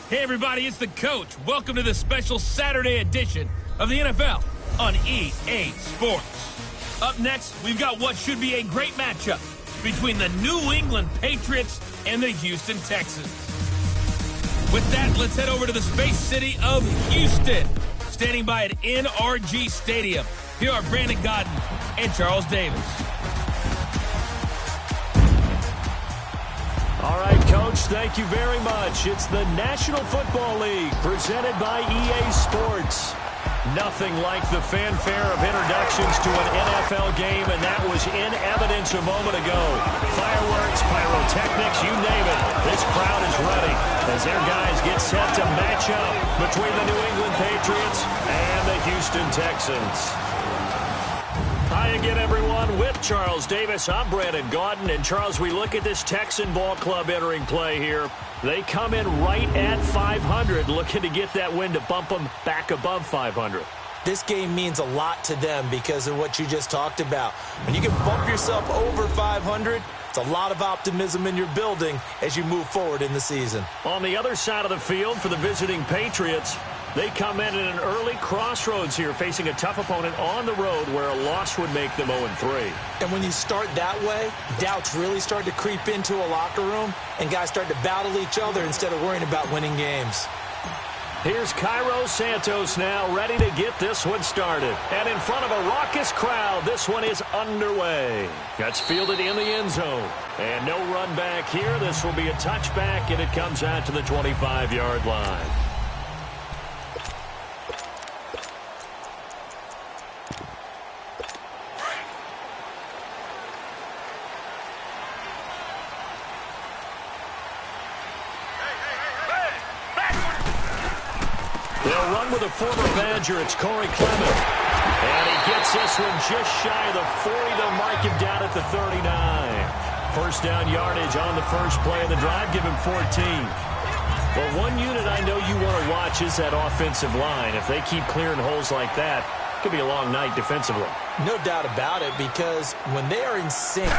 Hey everybody, it's the Coach. Welcome to the special Saturday edition of the NFL on EA Sports. Up next, we've got what should be a great matchup between the New England Patriots and the Houston Texans. With that, let's head over to the Space City of Houston. Standing by at NRG Stadium, here are Brandon Gaudin and Charles Davis. All right, Coach, thank you very much. It's the National Football League presented by EA Sports. Nothing like the fanfare of introductions to an NFL game, and that was in evidence a moment ago. Fireworks, pyrotechnics, you name it. This crowd is ready as their guys get set to match up between the New England Patriots and the Houston Texans. Hi again, everyone. With Charles Davis, I'm Brandon Gaudin. And, Charles, we look at this Texan ball club entering play here. They come in right at 500, looking to get that win to bump them back above 500. This game means a lot to them because of what you just talked about. When you can bump yourself over 500, it's a lot of optimism in your building as you move forward in the season. On the other side of the field for the visiting Patriots, they come in at an early crossroads here, facing a tough opponent on the road where a loss would make them 0-3. And when you start that way, doubts really start to creep into a locker room, and guys start to battle each other instead of worrying about winning games. Here's Cairo Santos now, ready to get this one started. And in front of a raucous crowd, this one is underway. That's fielded in the end zone. And no run back here. This will be a touchback, and it comes out to the 25-yard line. They'll run with a former Badger. It's Corey Clement. And he gets this one just shy of the 40. They'll mark him down at the 39. First down yardage on the first play of the drive. Give him 14. Well, one unit I know you want to watch is that offensive line. If they keep clearing holes like that, it could be a long night defensively. No doubt about it, because when they are in sync,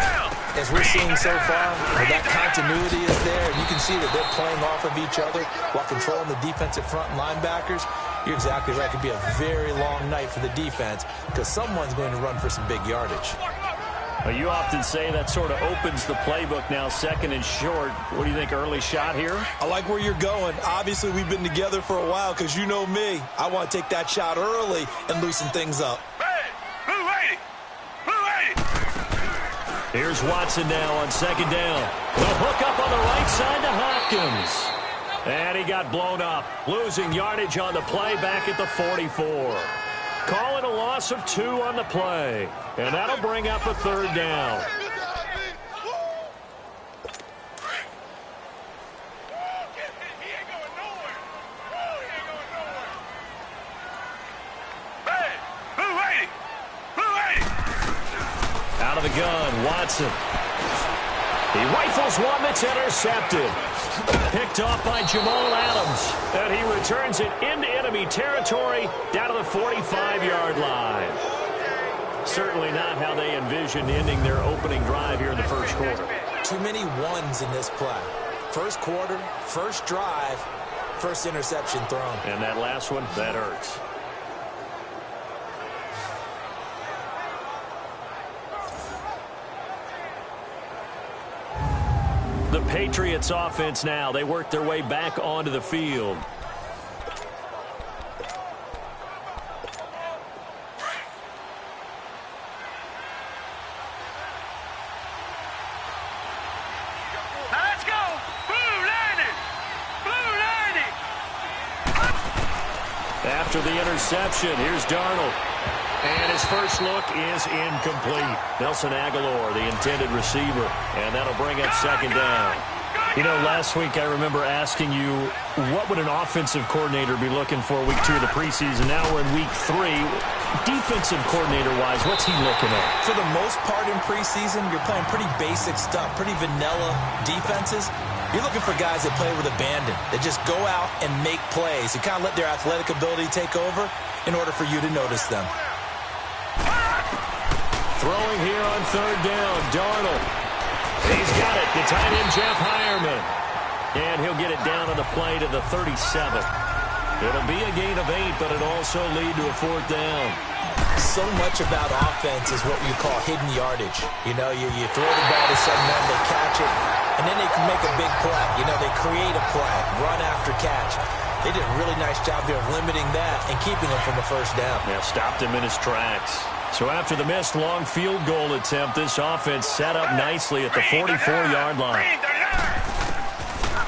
as we're seeing so far, where that continuity is there, and you can see that they're playing off of each other while controlling the defensive front linebackers, you're exactly right. It could be a very long night for the defense because someone's going to run for some big yardage. Well, you often say that sort of opens the playbook now, second and short. What do you think, early shot here? I like where you're going. Obviously, we've been together for a while because you know me. I want to take that shot early and loosen things up. Here's Watson now on second down. The hook up on the right side to Hopkins. And he got blown up, losing yardage on the play back at the 44. Call it a loss of 2 on the play. And that'll bring up a third down. Out of the gun, Watson. He rifles one that's intercepted. Picked off by Jamal Adams. And he returns it into enemy territory down to the 45-yard line. Certainly not how they envisioned ending their opening drive here in the first quarter. Too many ones in this play. First quarter, first drive, first interception thrown. And that last one, that hurts. The Patriots offense now. They work their way back onto the field. Let's go! Blue Lightning! Blue Lightning! After the interception, here's Darnold. And his first look is incomplete. Nelson Aguilar, the intended receiver. And that'll bring up second down. You know, last week I remember asking you, what would an offensive coordinator be looking for week 2 of the preseason? Now we're in week 3. Defensive coordinator-wise, what's he looking at? For the most part in preseason, you're playing pretty basic stuff, pretty vanilla defenses. You're looking for guys that play with abandon, that just go out and make plays. You kind of let their athletic ability take over in order for you to notice them. Throwing here on third down, Darnold. He's got it. The tight end, Jeff Heuerman. And he'll get it down on the play to the 37. It'll be a gain of 8, but it'll also lead to a 4th down. So much about offense is what you call hidden yardage. You know, you throw the ball to someone, they catch it, and then they can make a big play. You know, they create a play, run after catch. They did a really nice job there of limiting that and keeping him from a 1st down. Yeah, stopped him in his tracks. So after the missed long field goal attempt, this offense set up nicely at the 44-yard line.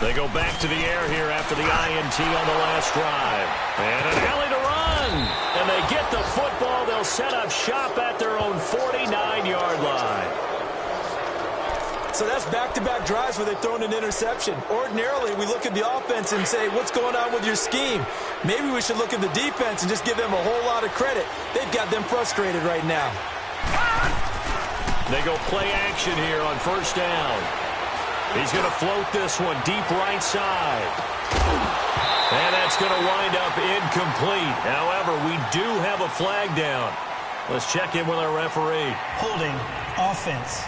They go back to the air here after the INT on the last drive. And an alley to run. And they get the football. They'll set up shop at their own 49-yard line. So that's back-to-back drives where they've thrown an interception. Ordinarily, we look at the offense and say, what's going on with your scheme? Maybe we should look at the defense and just give them a whole lot of credit. They've got them frustrated right now. They go play action here on 1st down. He's going to float this one deep right side. And that's going to wind up incomplete. However, we do have a flag down. Let's check in with our referee. Holding offense.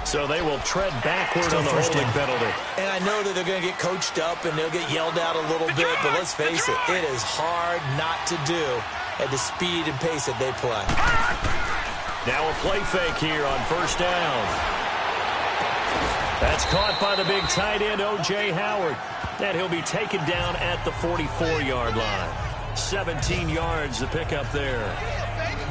So they will tread backward on the holding penalty. And I know that they're going to get coached up and they'll get yelled at a little bit, but let's face it, it is hard not to do at the speed and pace that they play. Now a play fake here on 1st down. That's caught by the big tight end, O.J. Howard. And he'll be taken down at the 44-yard line. 17 yards to pick up there.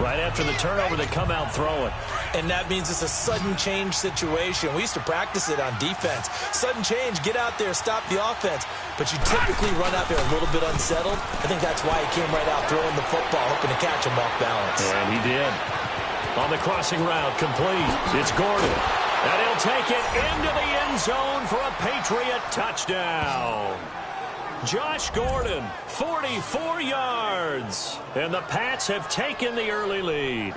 Right after the turnover, they come out throwing. And that means it's a sudden change situation. We used to practice it on defense. Sudden change, get out there, stop the offense. But you typically run out there a little bit unsettled. I think that's why he came right out throwing the football, hoping to catch him off balance. And he did. On the crossing route, complete. It's Gordon. And he'll take it into the end zone for a Patriot touchdown. Josh Gordon, 44 yards. And the Pats have taken the early lead.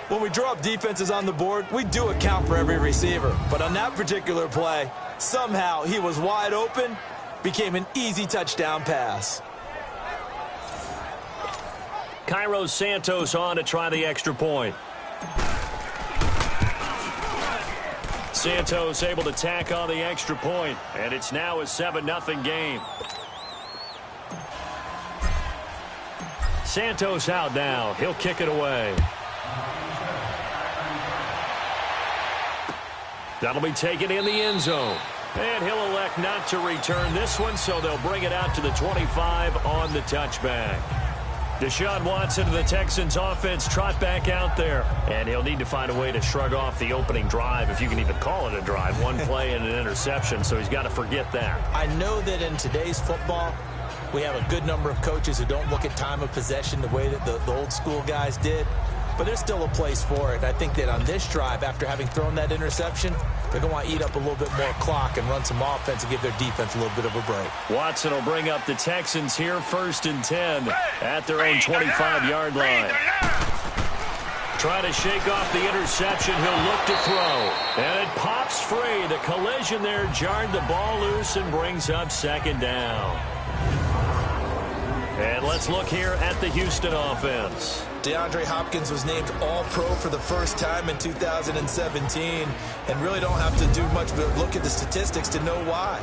When we draw up defenses on the board, we do account for every receiver. But on that particular play, somehow he was wide open, became an easy touchdown pass. Cairo Santos on to try the extra point. Santos able to tack on the extra point, and it's now a 7-0 game. Santos out now. He'll kick it away. That'll be taken in the end zone. And he'll elect not to return this one, so they'll bring it out to the 25 on the touchback. Deshaun Watson of the Texans offense trot back out there. And he'll need to find a way to shrug off the opening drive, if you can even call it a drive. One play and an interception, so he's got to forget that. I know that in today's football, we have a good number of coaches who don't look at time of possession the way that the old school guys did. But there's still a place for it. And I think that on this drive, after having thrown that interception, they're going to want to eat up a little bit more clock and run some offense and give their defense a little bit of a break. Watson will bring up the Texans here 1st and 10 at their own 25-yard line. Trying to shake off the interception. He'll look to throw. And it pops free. The collision there jarred the ball loose and brings up 2nd down. And let's look here at the Houston offense. DeAndre Hopkins was named All-Pro for the first time in 2017 and really don't have to do much but look at the statistics to know why.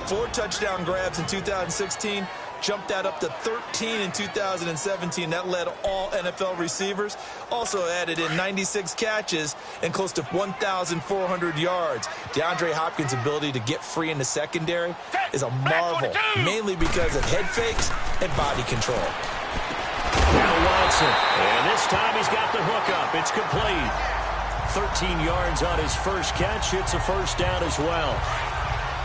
4 touchdown grabs in 2016, jumped that up to 13 in 2017. That led all NFL receivers. Also added in 96 catches and close to 1,400 yards. DeAndre Hopkins' ability to get free in the secondary is a marvel, mainly because of head fakes and body control. Now Watson, and this time he's got the hook up. It's complete. 13 yards on his first catch. It's a 1st down as well.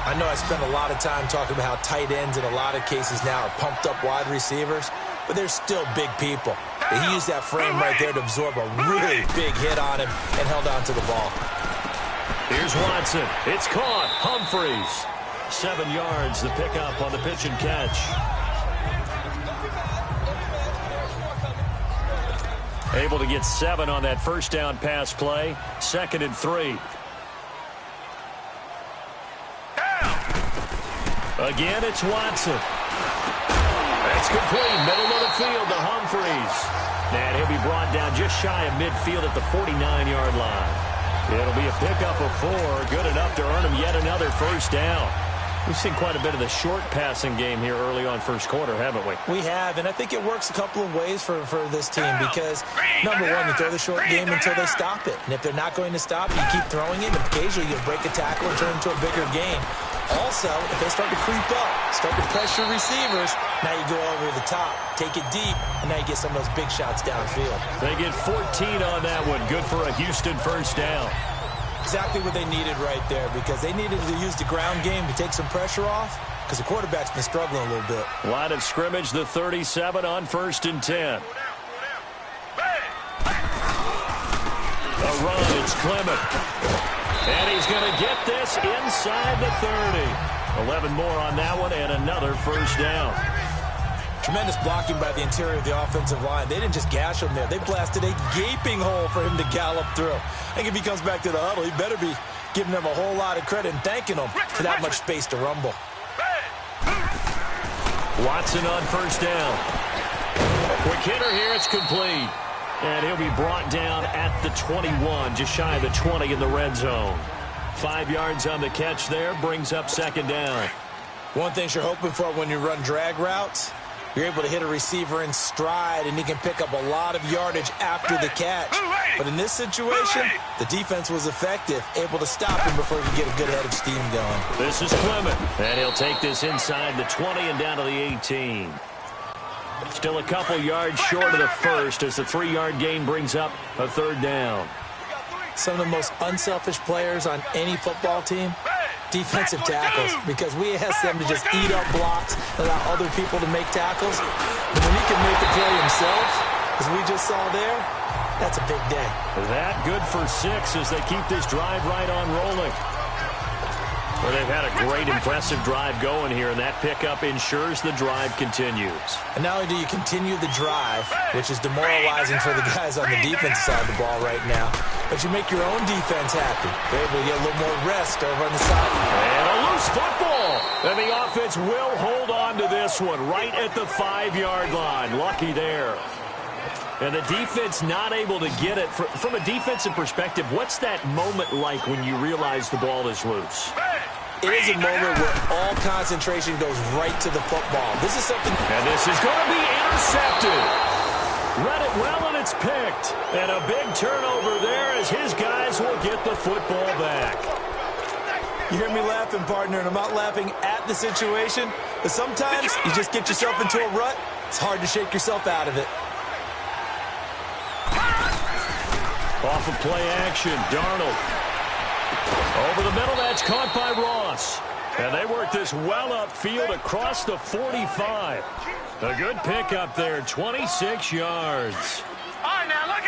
I know I spent a lot of time talking about how tight ends in a lot of cases now are pumped up wide receivers, but they're still big people. He used that frame right there to absorb a really big hit on him and held on to the ball. Here's Watson. It's caught. Humphreys. 7 yards the pickup on the pitch and catch. Able to get 7 on that 1st down pass play. 2nd and 3. Again, it's Watson. That's complete. Middle of the field to Humphreys. And he'll be brought down just shy of midfield at the 49-yard line. It'll be a pickup of 4, good enough to earn him yet another first down. We've seen quite a bit of the short passing game here early on first quarter, haven't we? We have, and I think it works a couple of ways for this team because, number one, you throw the short game until they stop it. And if they're not going to stop it, you keep throwing it, and occasionally you'll break a tackle and turn it into a bigger gain. Also, if they start to creep up, start to pressure receivers, now you go over the top, take it deep, and now you get some of those big shots downfield. They get 14 on that one. Good for a Houston first down. Exactly what they needed right there because they needed to use the ground game to take some pressure off because the quarterback's been struggling a little bit. Line of scrimmage, the 37 on 1st and 10. A run, it's Clement. And he's going to get this inside the 30. 11 more on that one and another first down. Tremendous blocking by the interior of the offensive line. They didn't just gash him there. They blasted a gaping hole for him to gallop through. I think if he comes back to the huddle, he better be giving them a whole lot of credit and thanking them for that much space to rumble. Watson on first down. Quick hitter here, it's complete. And he'll be brought down at the 21, just shy of the 20 in the red zone. 5 yards on the catch there, brings up second down. One thing you're hoping for when you run drag routes, you're able to hit a receiver in stride, and he can pick up a lot of yardage after the catch. But in this situation, the defense was effective, able to stop him before he could get a good head of steam going. This is Clement, and he'll take this inside the 20 and down to the 18. Still a couple yards short of the first as the 3-yard gain brings up a third down. Some of the most unselfish players on any football team, defensive tackles, because we ask them to just eat up blocks, allow other people to make tackles. But when he can make the play himself, as we just saw there, that's a big day. That good for 6 as they keep this drive right on rolling. Well, they've had a great, impressive drive going here, and that pickup ensures the drive continues. And not only do you continue the drive, which is demoralizing for the guys on the defensive side of the ball right now, but you make your own defense happy. They're able to get a little more rest over on the side. And a loose football. And the offense will hold on to this one right at the 5-yard line. Lucky there. And the defense not able to get it. From a defensive perspective, what's that moment like when you realize the ball is loose? It is a moment where all concentration goes right to the football. This is something... And this is going to be intercepted. Read it well, and it's picked. And a big turnover there as his guys will get the football back. You hear me laughing, partner, and I'm not laughing at the situation, but sometimes you just get yourself into a rut. It's hard to shake yourself out of it. Off of play action, Darnold. Over the middle, that's caught by Ross. And they work this well upfield across the 45. A good pickup there, 26 yards.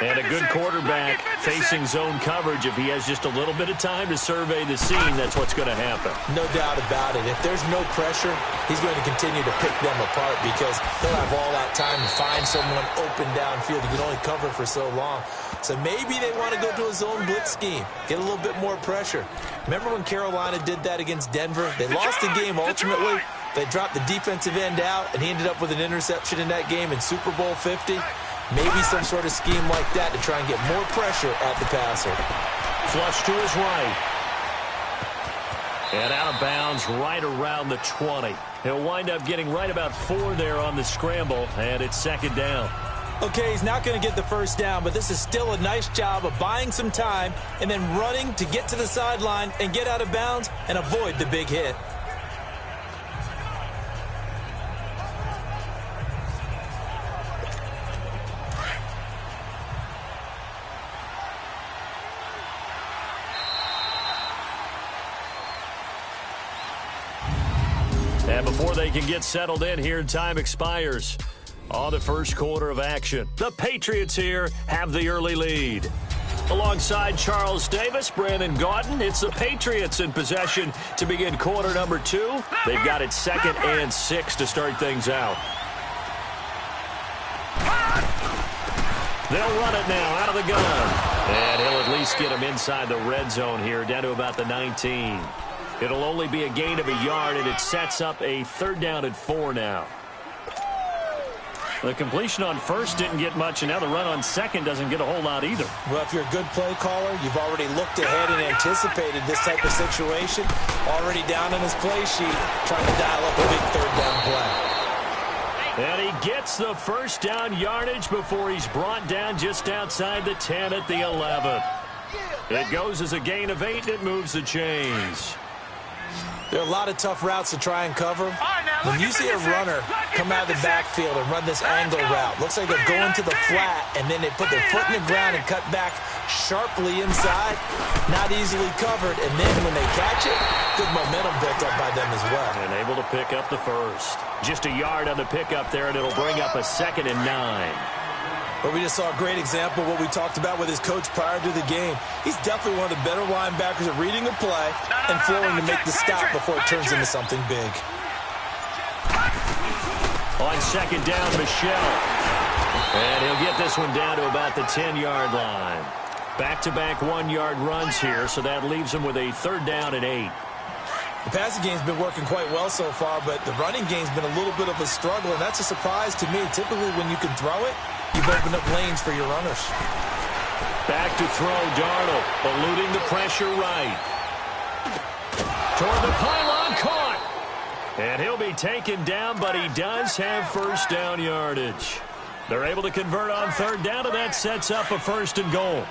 And a good quarterback facing zone coverage. If he has just a little bit of time to survey the scene, that's what's going to happen. No doubt about it. If there's no pressure, he's going to continue to pick them apart because he'll have all that time to find someone open downfield. He can only cover for so long. So maybe they want to go to a zone blitz scheme, get a little bit more pressure. Remember when Carolina did that against Denver? They lost the game ultimately. They dropped the defensive end out, and he ended up with an interception in that game in Super Bowl 50. Maybe some sort of scheme like that to try and get more pressure at the passer. Flush to his right. And out of bounds right around the 20. He'll wind up getting right about 4 there on the scramble, and it's second down. Okay, he's not going to get the first down, but this is still a nice job of buying some time and then running to get to the sideline and get out of bounds and avoid the big hit. And before they can get settled in here, time expires on the first quarter of action. The Patriots here have the early lead. Alongside Charles Davis, Brandon Gaudin, it's the Patriots in possession to begin quarter number 2. They've got it 2nd and 6 to start things out. They'll run it now out of the gun. And he'll at least get him inside the red zone here, down to about the 19. It'll only be a gain of a yard, and it sets up a 3rd down and 4 now. The completion on first didn't get much, and now the run on second doesn't get a whole lot either. Well, if you're a good play caller, you've already looked ahead and anticipated this type of situation. Already down on his play sheet, trying to dial up a big third down play. And he gets the first down yardage before he's brought down just outside the 10 at the 11. It goes as a gain of 8, and it moves the chains. There are a lot of tough routes to try and cover. When you see a runner come out of the backfield and run this angle route, looks like they're going to the flat, and then they put their foot in the ground and cut back sharply inside. Not easily covered, and then when they catch it, good momentum built up by them as well. And able to pick up the first. Just a yard on the pickup there, and it'll bring up a 2nd and 9. But we just saw a great example of what we talked about with his coach prior to the game. He's definitely one of the better linebackers at reading a play and flowing to make the stop before it turns into something big. On 2nd down, Michelle. And he'll get this one down to about the 10-yard line. Back-to-back 1-yard runs here, so that leaves him with a 3rd down and 8. The passing game's been working quite well so far, but the running game's been a little bit of a struggle, and that's a surprise to me. Typically, when you can throw it, you've opened up lanes for your runners. Back to throw, Darnold, eluding the pressure right. Toward the pylon, caught. And he'll be taken down, but he does have first down yardage. They're able to convert on 3rd down, and that sets up a 1st and goal.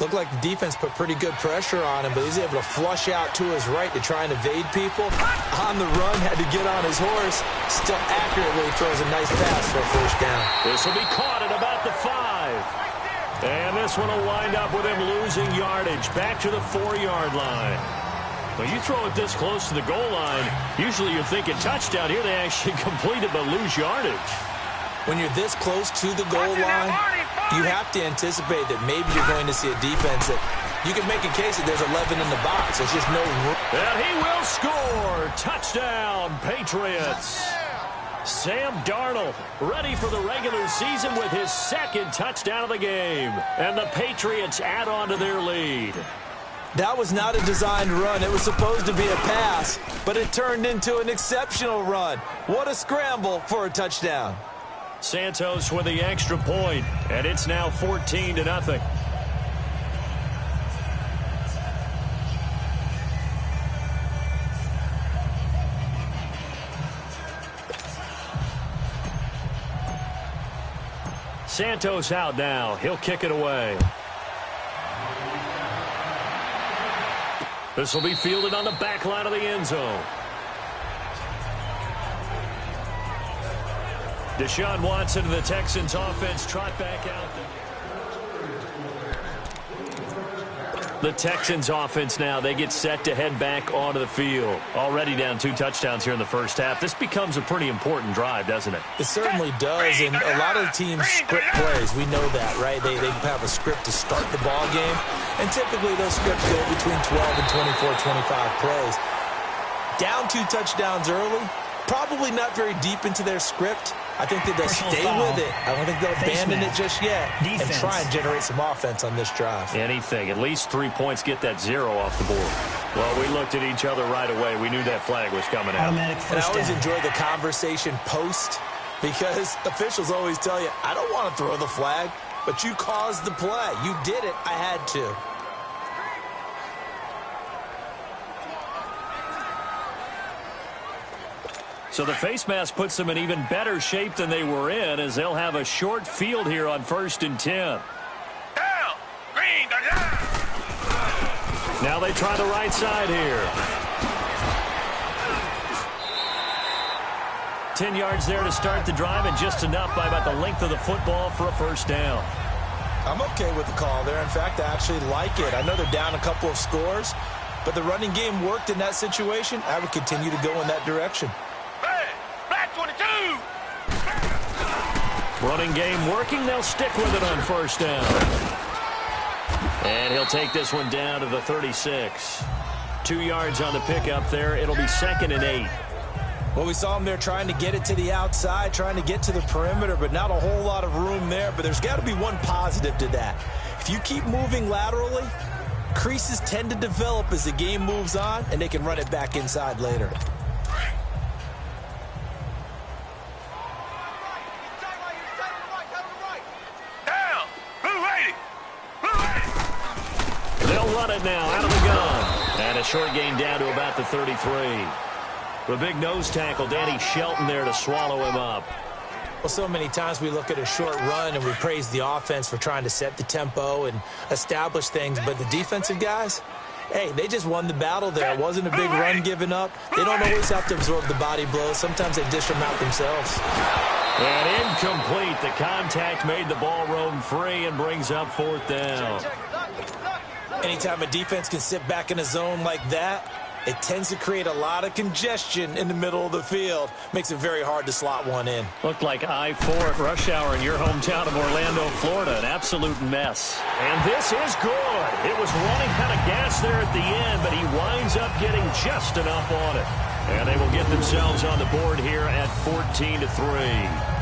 Looked like the defense put pretty good pressure on him, but he's able to flush out to his right to try and evade people. On the run, had to get on his horse. Still accurately throws a nice pass for a 1st down. This will be caught at about the 5. And this one will wind up with him losing yardage back to the 4-yard line. When you throw it this close to the goal line, usually you're thinking touchdown. Here they actually complete it but lose yardage. When you're this close to the goal line, you have to anticipate that maybe you're going to see a defense that you can make a case that there's 11 in the box. There's just no room. And he will score. Touchdown, Patriots. Sam Darnold ready for the regular season with his 2nd touchdown of the game. And the Patriots add on to their lead. That was not a designed run. It was supposed to be a pass, but it turned into an exceptional run. What a scramble for a touchdown. Santos with the extra point, and it's now 14-0. Santos out now. He'll kick it away. This will be fielded on the back line of the end zone. Deshaun Watson and the Texans offense trot back out. The Texans offense now, they get set to head back onto the field. Already down 2 touchdowns here in the first half. This becomes a pretty important drive, doesn't it? It certainly does, and a lot of the teams script plays. We know that, right? They have a script to start the ball game, and typically those scripts go between 12 and 24, 25 plays. Down 2 touchdowns early, probably not very deep into their script. I think that they'll stay with it. I don't think they'll abandon it just yet and try and generate some offense on this drive. Anything. At least 3 points, get that 0 off the board. Well, we looked at each other right away. We knew that flag was coming out. And I always enjoy the conversation post because officials always tell you, I don't want to throw the flag, but you caused the play. You did it. I had to. So the face mask puts them in even better shape than they were in as they'll have a short field here on 1st and 10. Now they try the right side here. 10 yards there to start the drive and just enough by about the length of the football for a 1st down. I'm okay with the call there. In fact, I actually like it. I know they're down a couple of scores, but the running game worked in that situation. I would continue to go in that direction. Running game working. They'll stick with it on 1st down. And he'll take this one down to the 36. 2 yards on the pickup there. It'll be 2nd and 8. Well, we saw him there trying to get it to the outside, trying to get to the perimeter, but not a whole lot of room there. But there's got to be one positive to that. If you keep moving laterally, creases tend to develop as the game moves on, and they can run it back inside later. it now out of the gun. And a short gain down to about the 33. The big nose tackle, Danny Shelton, there to swallow him up. Well, so many times we look at a short run and we praise the offense for trying to set the tempo and establish things, but the defensive guys, hey, they just won the battle there. It wasn't a big run given up. They don't always have to absorb the body blows. Sometimes they dish them out themselves. And incomplete. The contact made the ball roam free and brings up 4th down. Anytime a defense can sit back in a zone like that, it tends to create a lot of congestion in the middle of the field. Makes it very hard to slot one in. Looked like I-4 at rush hour in your hometown of Orlando, Florida. An absolute mess. And this is good. It was running out of gas there at the end, but he winds up getting just enough on it. And they will get themselves on the board here at 14-3.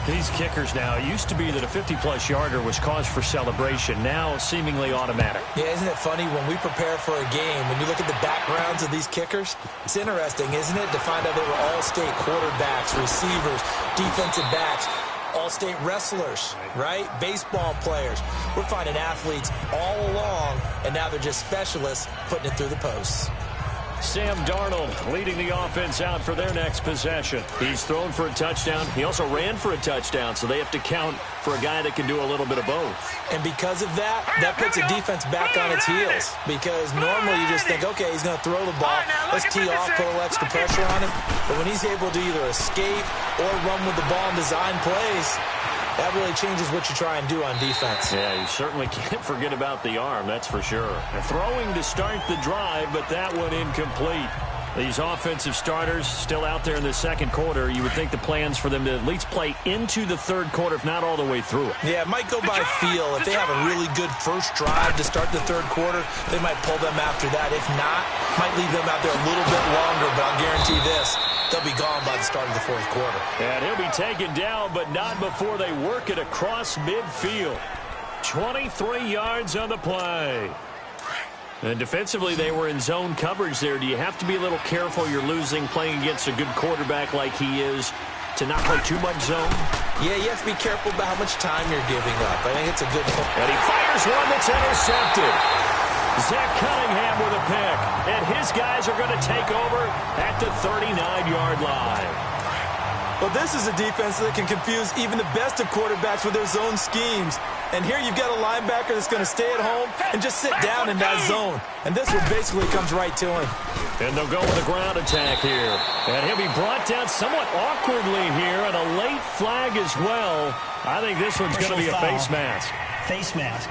These kickers now, it used to be that a 50-plus yarder was cause for celebration. Now seemingly automatic. Yeah, isn't it funny when we prepare for a game, when you look at the backgrounds of these kickers, it's interesting, isn't it, to find out they were all-state quarterbacks, receivers, defensive backs, all-state wrestlers, right? Baseball players. We're finding athletes all along, and now they're just specialists putting it through the posts. Sam Darnold leading the offense out for their next possession. He's thrown for a touchdown. He also ran for a touchdown, so they have to count for a guy that can do a little bit of both. And because of that, that puts a defense back on its heels. Because normally you just think, okay, he's going to throw the ball. Let's tee off, put a little extra pressure on him. But when he's able to either escape or run with the ball and design plays, that really changes what you try and do on defense. Yeah, you certainly can't forget about the arm, that's for sure. Throwing to start the drive, but that one incomplete. These offensive starters still out there in the second quarter. You would think the plan's for them to at least play into the third quarter, if not all the way through it. Yeah, it might go by feel. If they have a really good first drive to start the third quarter, they might pull them after that. If not, might leave them out there a little bit longer, but I'll guarantee this, they'll be gone by the start of the fourth quarter. And he'll be taken down, but not before they work it across midfield. 23 yards on the play. And defensively, they were in zone coverage there. Do you have to be a little careful? You're losing playing against a good quarterback like he is to not play too much zone? Yeah, you have to be careful about how much time you're giving up. I think it's a good point. And he fires one that's intercepted. Zach Cunningham with a pick. And his guys are going to take over at the 39-yard line. Well, this is a defense that can confuse even the best of quarterbacks with their zone schemes. And here you've got a linebacker that's going to stay at home and just sit down in that zone. And this one basically comes right to him. And they'll go with a ground attack here. And he'll be brought down somewhat awkwardly here, and a late flag as well. I think this one's going to be a face mask. Face mask.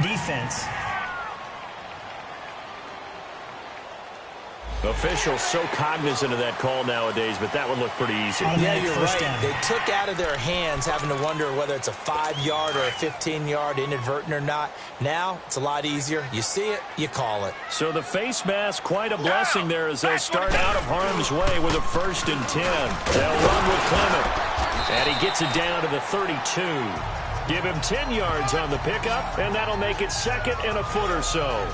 Defense. Officials so cognizant of that call nowadays, but that one looked pretty easy. Yeah, you're right. They took out of their hands having to wonder whether it's a 5-yard or a 15-yard, inadvertent or not. Now, it's a lot easier. You see it, you call it. So the face mask, quite a blessing there as they'll start out of harm's way with a 1st and 10. They'll run with Clement. And he gets it down to the 32. Give him 10 yards on the pickup, and that'll make it 2nd and a foot or so.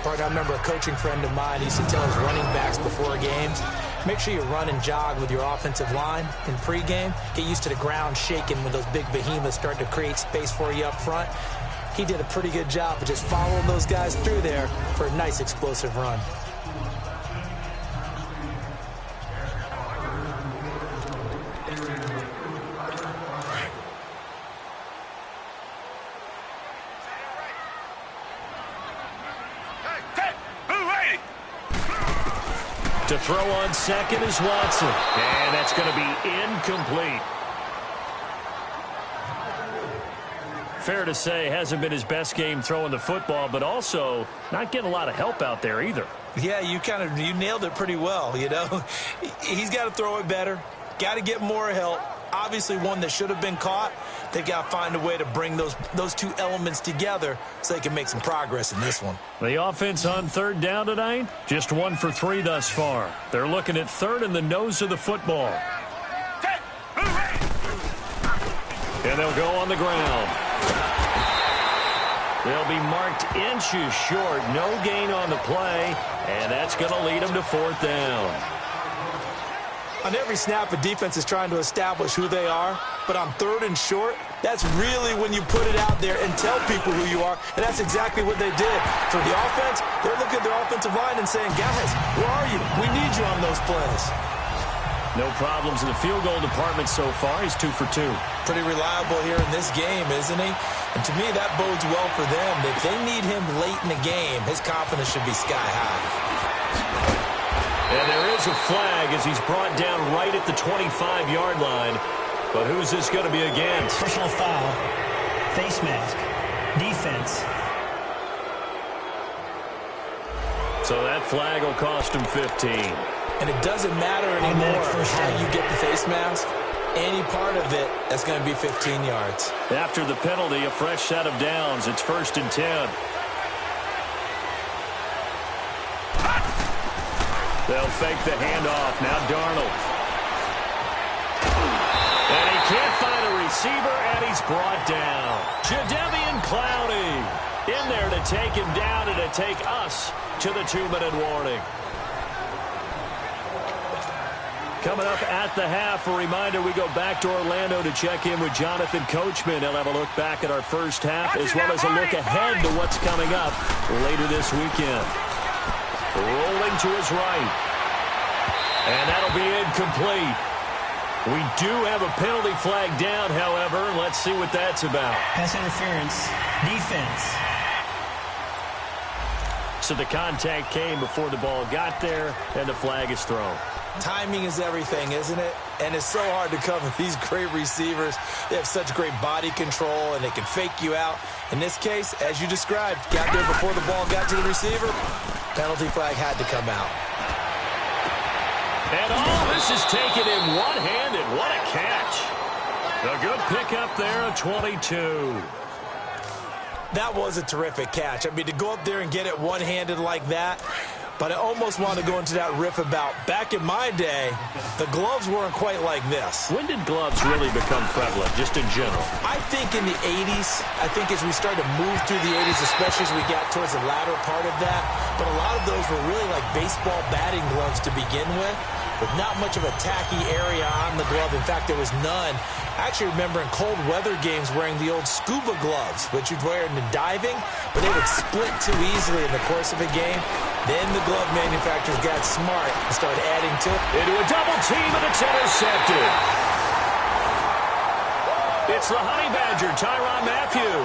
I remember a coaching friend of mine used to tell his running backs before games, make sure you run and jog with your offensive line in pregame. Get used to the ground shaking when those big behemoths start to create space for you up front. He did a pretty good job of just following those guys through there for a nice explosive run. To throw on second is Watson. And that's going to be incomplete. Fair to say, hasn't been his best game throwing the football, but also not getting a lot of help out there either. Yeah, you nailed it pretty well, you know. He's got to throw it better. Got to get more help. Obviously one that should have been caught. They got to find a way to bring those two elements together so they can make some progress in this one. The offense on 3rd down tonight, just 1 for 3 thus far. They're looking at 3rd in the nose of the football. And they'll go on the ground. They'll be marked inches short. No gain on the play, and that's going to lead them to 4th down. On every snap, a defense is trying to establish who they are. but on 3rd and short, that's really when you put it out there and tell people who you are, and that's exactly what they did. For the offense, they're looking at their offensive line and saying, guys, where are you? We need you on those plays. No problems in the field goal department so far. He's 2 for 2. Pretty reliable here in this game, isn't he? And to me, that bodes well for them. If they need him late in the game, his confidence should be sky high. And there is a flag as he's brought down right at the 25-yard line. But who's this going to be against? Personal foul. Face mask. Defense. So that flag will cost him 15. And it doesn't matter anymore how you get the face mask. Any part of it, that's going to be 15 yards. After the penalty, a fresh set of downs. It's 1st and 10. They'll fake the handoff. Now Darnold. And he can't find a receiver, and he's brought down. Jadeveon Clowney in there to take him down and to take us to the 2-minute warning. Coming up at the half, a reminder, we go back to Orlando to check in with Jonathan Coachman. He'll have a look back at our first half as well as a look ahead to what's coming up later this weekend. Rolling to his right. And that'll be incomplete. We do have a penalty flag down, however. Let's see what that's about. Pass interference. Defense. So the contact came before the ball got there, and the flag is thrown. Timing is everything, isn't it? And it's so hard to cover these great receivers. They have such great body control, and they can fake you out. In this case, as you described, got there before the ball got to the receiver. Penalty flag had to come out. And all this is taken in one-handed. What a catch. A good pickup there at 22. That was a terrific catch. I mean, to go up there and get it one-handed like that. But I almost want to go into that riff about back in my day, the gloves weren't quite like this. When did gloves really become prevalent, just in general? I think in the 80s. I think as we started to move through the 80s, especially as we got towards the latter part of that. But a lot of those were really like baseball batting gloves to begin with not much of a tacky area on the glove. In fact, there was none. I actually remember in cold weather games wearing the old scuba gloves, which you'd wear in the diving, but they would split too easily in the course of a game. Then the glove manufacturers got smart and started adding to it. Into a double team, and it's intercepted. It's the Honey Badger, Tyrann Mathieu.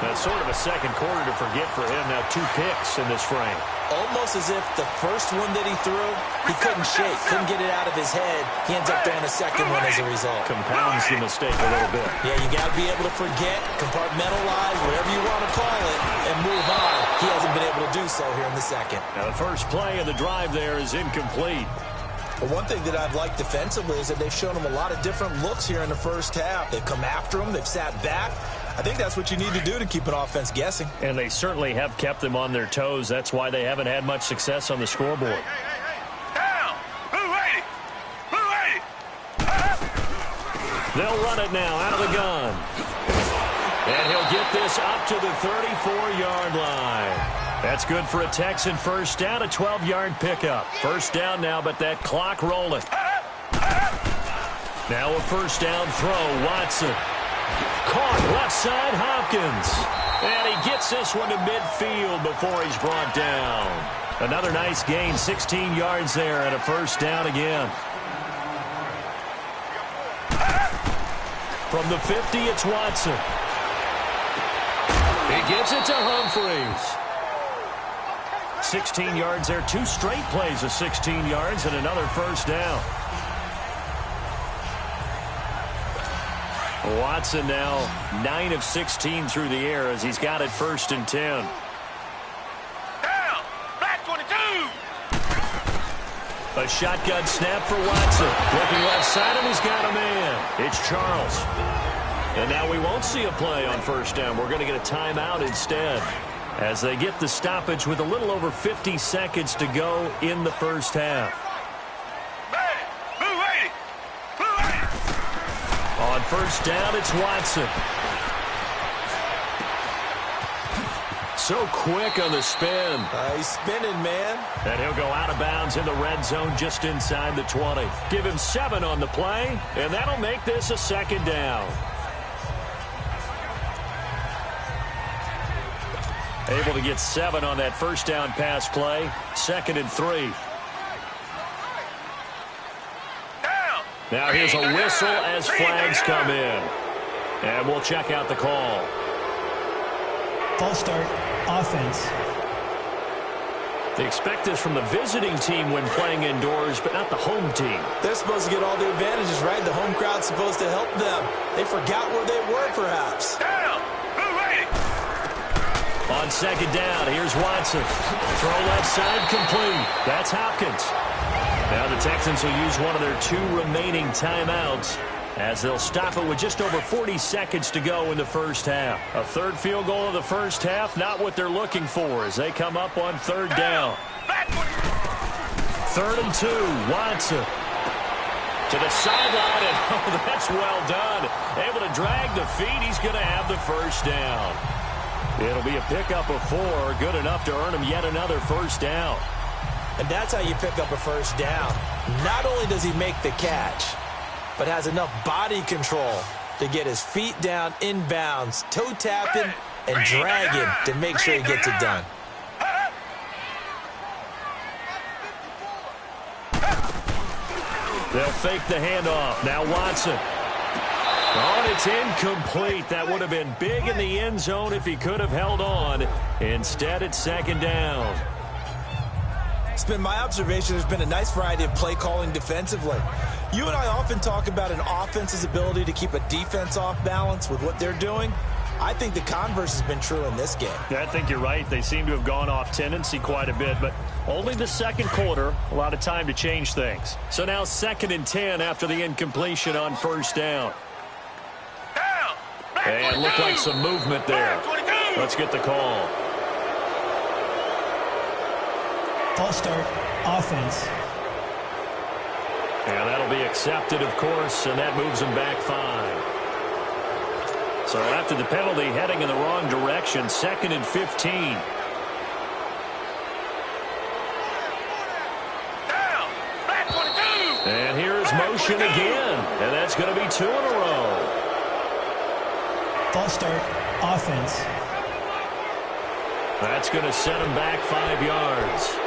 That's sort of a second quarter to forget for him. Now 2 picks in this frame. Almost as if the first one that he threw, he couldn't shake, couldn't get it out of his head. He ends up throwing a second one as a result. Compounds the mistake a little bit. Yeah, you got to be able to forget, compartmentalize, whatever you want to call it, and move on. He hasn't been able to do so here in the second. Now the first play of the drive there is incomplete. But one thing that I've liked defensively is that they've shown him a lot of different looks here in the first half. They've come after him. They've sat back. I think that's what you need to do to keep an offense guessing. And they certainly have kept them on their toes. That's why they haven't had much success on the scoreboard. Down! Blue 80! Blue 80! They'll run it now out of the gun. And he'll get this up to the 34-yard line. That's good for a Texan first down, a 12-yard pickup. First down now, but that clock rolling. Now a first down throw, Watson. Caught left side, Hopkins. And he gets this one to midfield before he's brought down. Another nice gain, 16 yards there, and a first down again. From the 50, it's Watson. He gets it to Humphries. 16 yards there, 2 straight plays of 16 yards and another first down. Watson now 9 of 16 through the air as he's got it 1st and 10. Down! Black 22! A shotgun snap for Watson. Looking left side, and he's got a man. It's Charles. And now we won't see a play on first down. We're going to get a timeout instead as they get the stoppage with a little over 50 seconds to go in the first half. Blue 80! Blue 80! On first down, it's Watson. So quick on the spin. He's spinning, man. And he'll go out of bounds in the red zone just inside the 20. Give him 7 on the play, and that'll make this a second down. Able to get 7 on that first down pass play. 2nd and 3. Now here's a whistle as flags come in. And we'll check out the call. False start, offense. They expect this from the visiting team when playing indoors, but not the home team. They're supposed to get all the advantages, right? The home crowd's supposed to help them. They forgot where they were, perhaps. On 2nd down, here's Watson. Throw left side complete. That's Hopkins. Now the Texans will use one of their 2 remaining timeouts as they'll stop it with just over 40 seconds to go in the first half. A 3rd field goal of the first half, not what they're looking for as they come up on 3rd down. 3rd and 2, Watson. To the sideline, and oh, that's well done. Able to drag the feet. He's going to have the first down. It'll be a pickup of 4, good enough to earn him yet another first down. And that's how you pick up a first down. Not only does he make the catch, but has enough body control to get his feet down inbounds, toe tapping and dragging to make sure he gets it done. They'll fake the handoff. Now Watson. Oh, and it's incomplete. That would have been big in the end zone if he could have held on. Instead, it's 2nd down. It's been my observation there's been a nice variety of play calling defensively. You and I often talk about an offense's ability to keep a defense off balance with what they're doing. I think the converse has been true in this game. Yeah, I think you're right. They seem to have gone off tendency quite a bit, but only the 2nd quarter, a lot of time to change things. So now 2nd and 10 after the incompletion on 1st down. And looked like some movement there. Let's get the call. False start, offense. And that'll be accepted, of course, and that moves him back 5. So after the penalty, heading in the wrong direction, 2nd and 15. And here's motion again, and that's going to be 2 in a row. False start, offense. That's going to set him back 5 yards.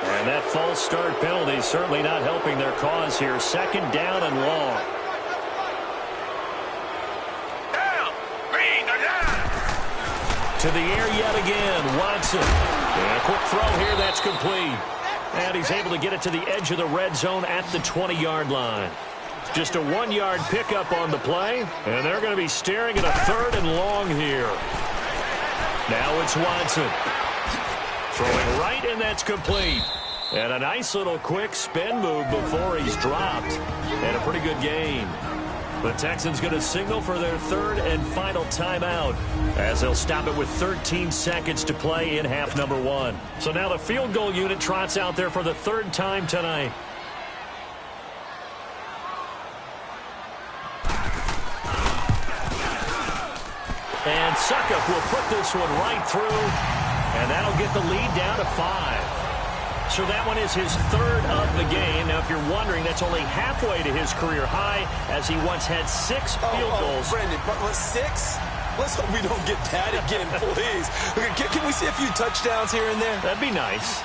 And that false start penalty certainly not helping their cause here. 2nd down and long. To the air yet again, Watson. And a quick throw here, that's complete. And he's able to get it to the edge of the red zone at the 20-yard line. Just a 1-yard pickup on the play, and they're going to be staring at a 3rd and long here. Now it's Watson. Throwing right, and that's complete. And a nice little quick spin move before he's dropped. And a pretty good gain. The Texans going to signal for their 3rd and final timeout as they'll stop it with 13 seconds to play in half number 1. So now the field goal unit trots out there for the 3rd time tonight. And Suckup will put this one right through, and that'll get the lead down to 5. So that one is his 3rd of the game. Now, if you're wondering, that's only halfway to his career high, as he once had 6 field goals. Brendan, but 6? Let's hope we don't get that again, please. Can we see a few touchdowns here and there? That'd be nice.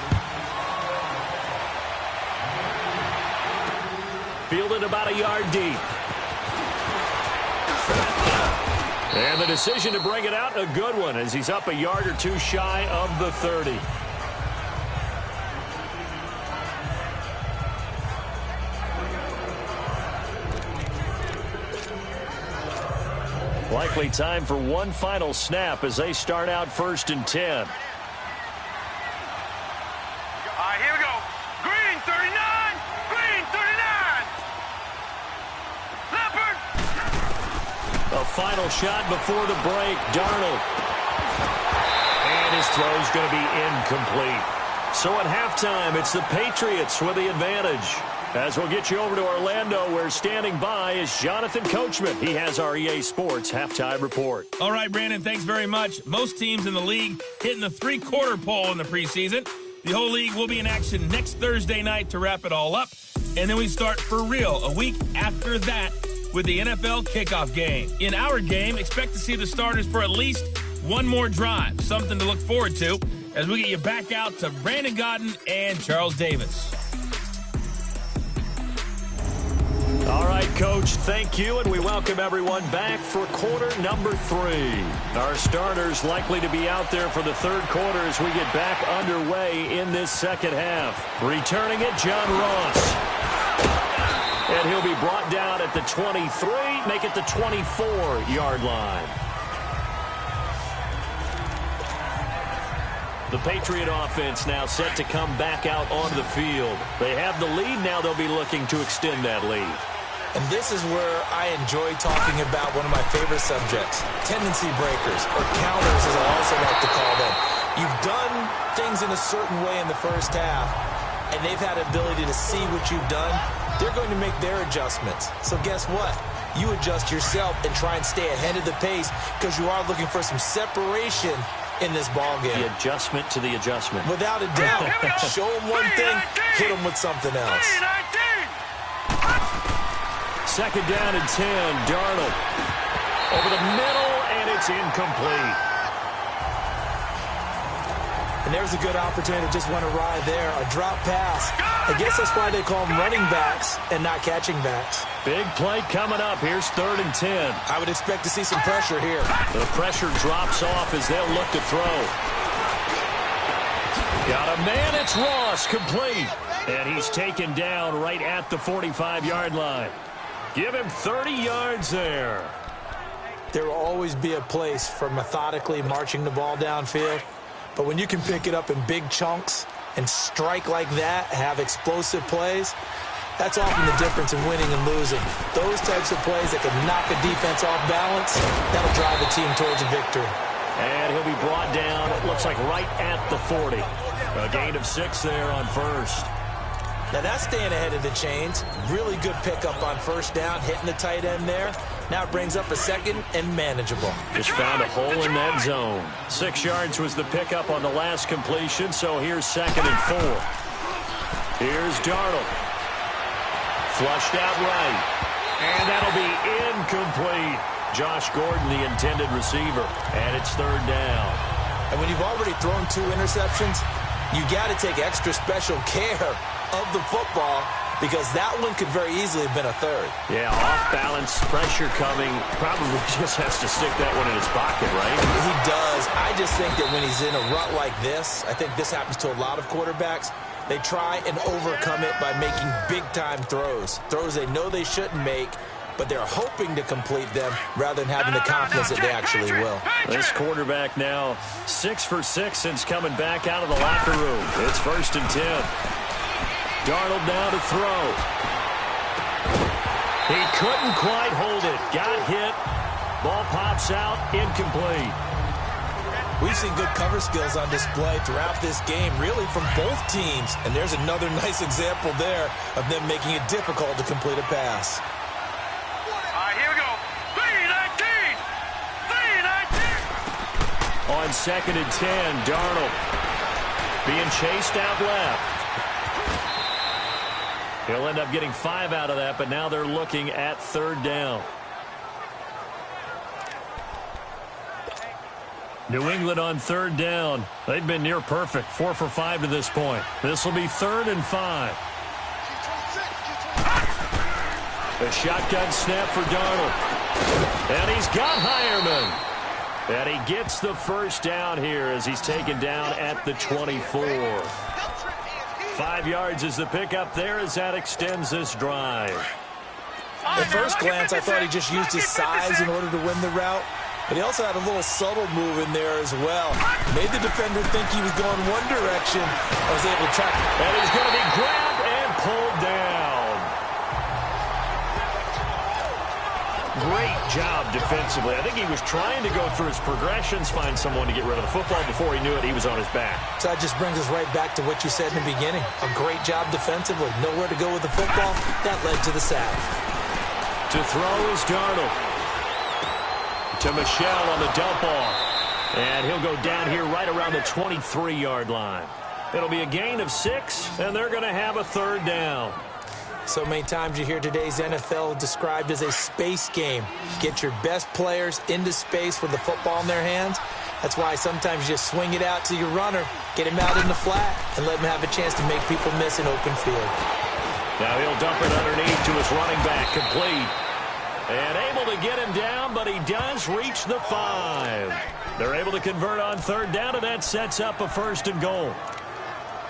Fielded about a yard deep. And the decision to bring it out, a good one, as he's up a yard or 2 shy of the 30. Likely time for one final snap as they start out 1st and 10. All right, here we go. Green 39. Green 39. Leopard. A final shot before the break. Darnold. And his throw's going to be incomplete. So at halftime, it's the Patriots with the advantage. As we'll get you over to Orlando, where standing by is Jonathan Coachman. He has our EA Sports halftime report. All right, Brandon, thanks very much. Most teams in the league hitting the three-quarter pole in the preseason. The whole league will be in action next Thursday night to wrap it all up. And then we start for real a week after that with the NFL kickoff game. In our game, expect to see the starters for at least one more drive. Something to look forward to as we get you back out to Brandon Godden and Charles Davis. All right, Coach, thank you, and we welcome everyone back for quarter number 3. Our starters likely to be out there for the third quarter as we get back underway in this second half. Returning it, John Ross. And he'll be brought down at the 23, make it the 24-yard line. The Patriot offense now set to come back out onto the field. They have the lead. Now they'll be looking to extend that lead. And this is where I enjoy talking about one of my favorite subjects, tendency breakers, or counters as I also like to call them. You've done things in a certain way in the first half, and they've had the ability to see what you've done. They're going to make their adjustments. So guess what? You adjust yourself and try and stay ahead of the pace because you are looking for some separation in this ballgame. The adjustment to the adjustment. Without a doubt. Show them one thing, hit them with something else. Second down and 10, Darnold. Over the middle, and it's incomplete. And there's a good opportunity to just went awry there. A drop pass. I guess that's why they call them running backs and not catching backs. Big play coming up. Here's 3rd and 10. I would expect to see some pressure here. The pressure drops off as they'll look to throw. Got a man. It's Ross, complete. And he's taken down right at the 45-yard line. Give him 30 yards there. There will always be a place for methodically marching the ball downfield. But when you can pick it up in big chunks and strike like that, have explosive plays, that's often the difference in winning and losing. Those types of plays that can knock a defense off balance, that'll drive a team towards a victory. And he'll be brought down, it looks like right at the 40. A gain of 6 there on first. Now that's staying ahead of the chains. Really good pickup on first down, hitting the tight end there. Now it brings up a second and manageable. Just found a hole in that zone. 6 yards was the pickup on the last completion, so here's 2nd and 4. Here's Darnold. Flushed out right. And that'll be incomplete. Josh Gordon, the intended receiver. And it's 3rd down. And when you've already thrown 2 interceptions, you got to take extra special care of the football because that one could very easily have been a 3rd. Yeah, off balance, pressure coming. Probably just has to stick that one in his pocket, right? He does. I just think that when he's in a rut like this, I think this happens to a lot of quarterbacks, they try and overcome it by making big-time throws. Throws they know they shouldn't make, but they're hoping to complete them rather than having the confidence that they actually will. This quarterback now 6 for 6 since coming back out of the locker room. It's 1st and 10. Darnold now to throw. He couldn't quite hold it. Got hit. Ball pops out. Incomplete. We've seen good cover skills on display throughout this game, really from both teams. And there's another nice example there of them making it difficult to complete a pass. Here we go. 3-19. 3-19. On 2nd and 10, Darnold being chased out left. He'll end up getting 5 out of that, but now they're looking at 3rd down. New England on 3rd down. They've been near perfect, 4 for 5 to this point. This will be 3rd and 5. A shotgun snap for Darnold. And he's got Hireman. And he gets the first down here as he's taken down at the 24. 5 yards is the pickup there as that extends this drive. At first glance, I thought he just used his size in order to win the route. But he also had a little subtle move in there as well. Made the defender think he was going one direction. I was able to track. And he's going to be grabbed and pulled down. great job defensively. I think he was trying to go through his progressions, find someone to get rid of the football. Before he knew it, he was on his back. So that just brings us right back to what you said in the beginning. A great job defensively. Nowhere to go with the football. That led to the sack. To throw is Darnold. To Michel on the dump off. And he'll go down here right around the 23-yard line. It'll be a gain of 6, and they're going to have a 3rd down. So many times you hear today's NFL described as a space game. Get your best players into space with the football in their hands. That's why sometimes you just swing it out to your runner, get him out in the flat, and let him have a chance to make people miss an open field. Now he'll dump it underneath to his running back, complete. And able to get him down, but he does reach the 5. They're able to convert on 3rd down, and that sets up a 1st and goal.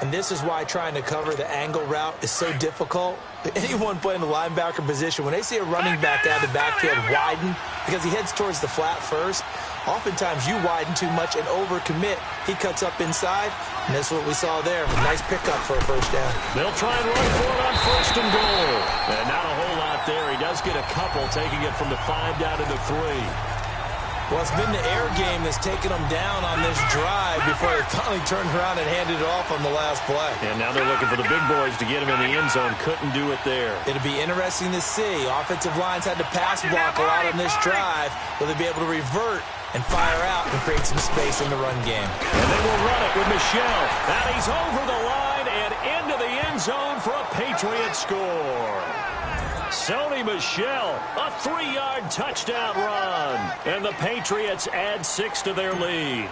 And this is why trying to cover the angle route is so difficult. Anyone playing the linebacker position, when they see a running back out of the backfield widen, because he heads towards the flat first, oftentimes you widen too much and overcommit. He cuts up inside, and that's what we saw there. A nice pickup for a 1st down. They'll try and run for it on 1st and goal. And not a whole lot there. He does get a couple, taking it from the 5 down to the 3. Well, it's been the air game that's taken them down on this drive before they finally turned around and handed it off on the last play. And now they're looking for the big boys to get him in the end zone. Couldn't do it there. It'll be interesting to see. Offensive lines had to pass block a lot on this drive. Will they be able to revert and fire out and create some space in the run game? And they will run it with Michel. And he's over the line and into the end zone for a Patriot score. Sony Michel, a 3-yard touchdown run. And the Patriots add 6 to their lead.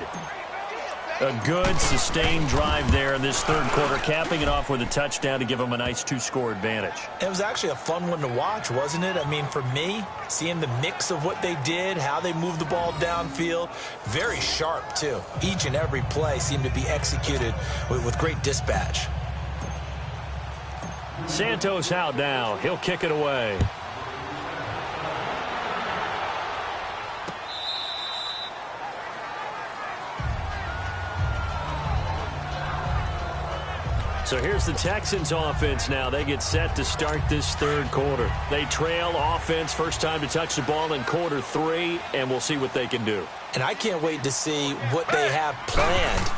A good, sustained drive there in this 3rd quarter, capping it off with a touchdown to give them a nice 2-score advantage. It was actually a fun one to watch, wasn't it? I mean, for me, seeing the mix of what they did, how they moved the ball downfield, very sharp, too. Each and every play seemed to be executed with great dispatch. Santos out now. He'll kick it away. So here's the Texans offense now. They get set to start this 3rd quarter. They trail offense, first time to touch the ball in quarter 3, and we'll see what they can do. And I can't wait to see what they have planned,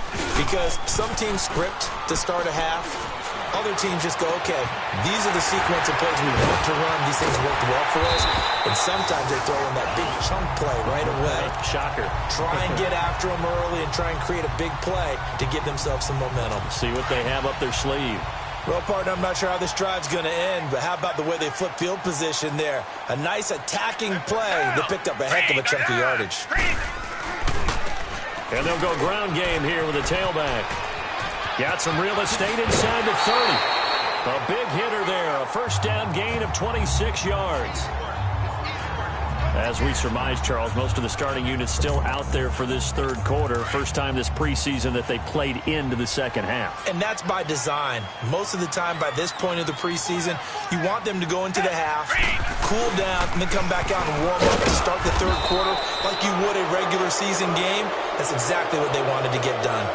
because some teams script to start a half. Other teams just go, okay, these are the sequence of plays we want to run. These things worked well for us. And sometimes they throw in that big chunk play right away. Shocker. Try and get after them early and try and create a big play to give themselves some momentum. See what they have up their sleeve. Well, partner, I'm not sure how this drive's going to end, but how about the way they flip field position there? A nice attacking play. They picked up a heck of a chunk of yardage. And they'll go ground game here with a tailback. Got some real estate inside the 30. A big hitter there. A 1st down gain of 26 yards. As we surmise, Charles, most of the starting units still out there for this 3rd quarter. First time this preseason that they played into the 2nd half. And that's by design. Most of the time by this point of the preseason, you want them to go into the half, cool down, and then come back out and warm up to start the 3rd quarter like you would a regular season game. That's exactly what they wanted to get done.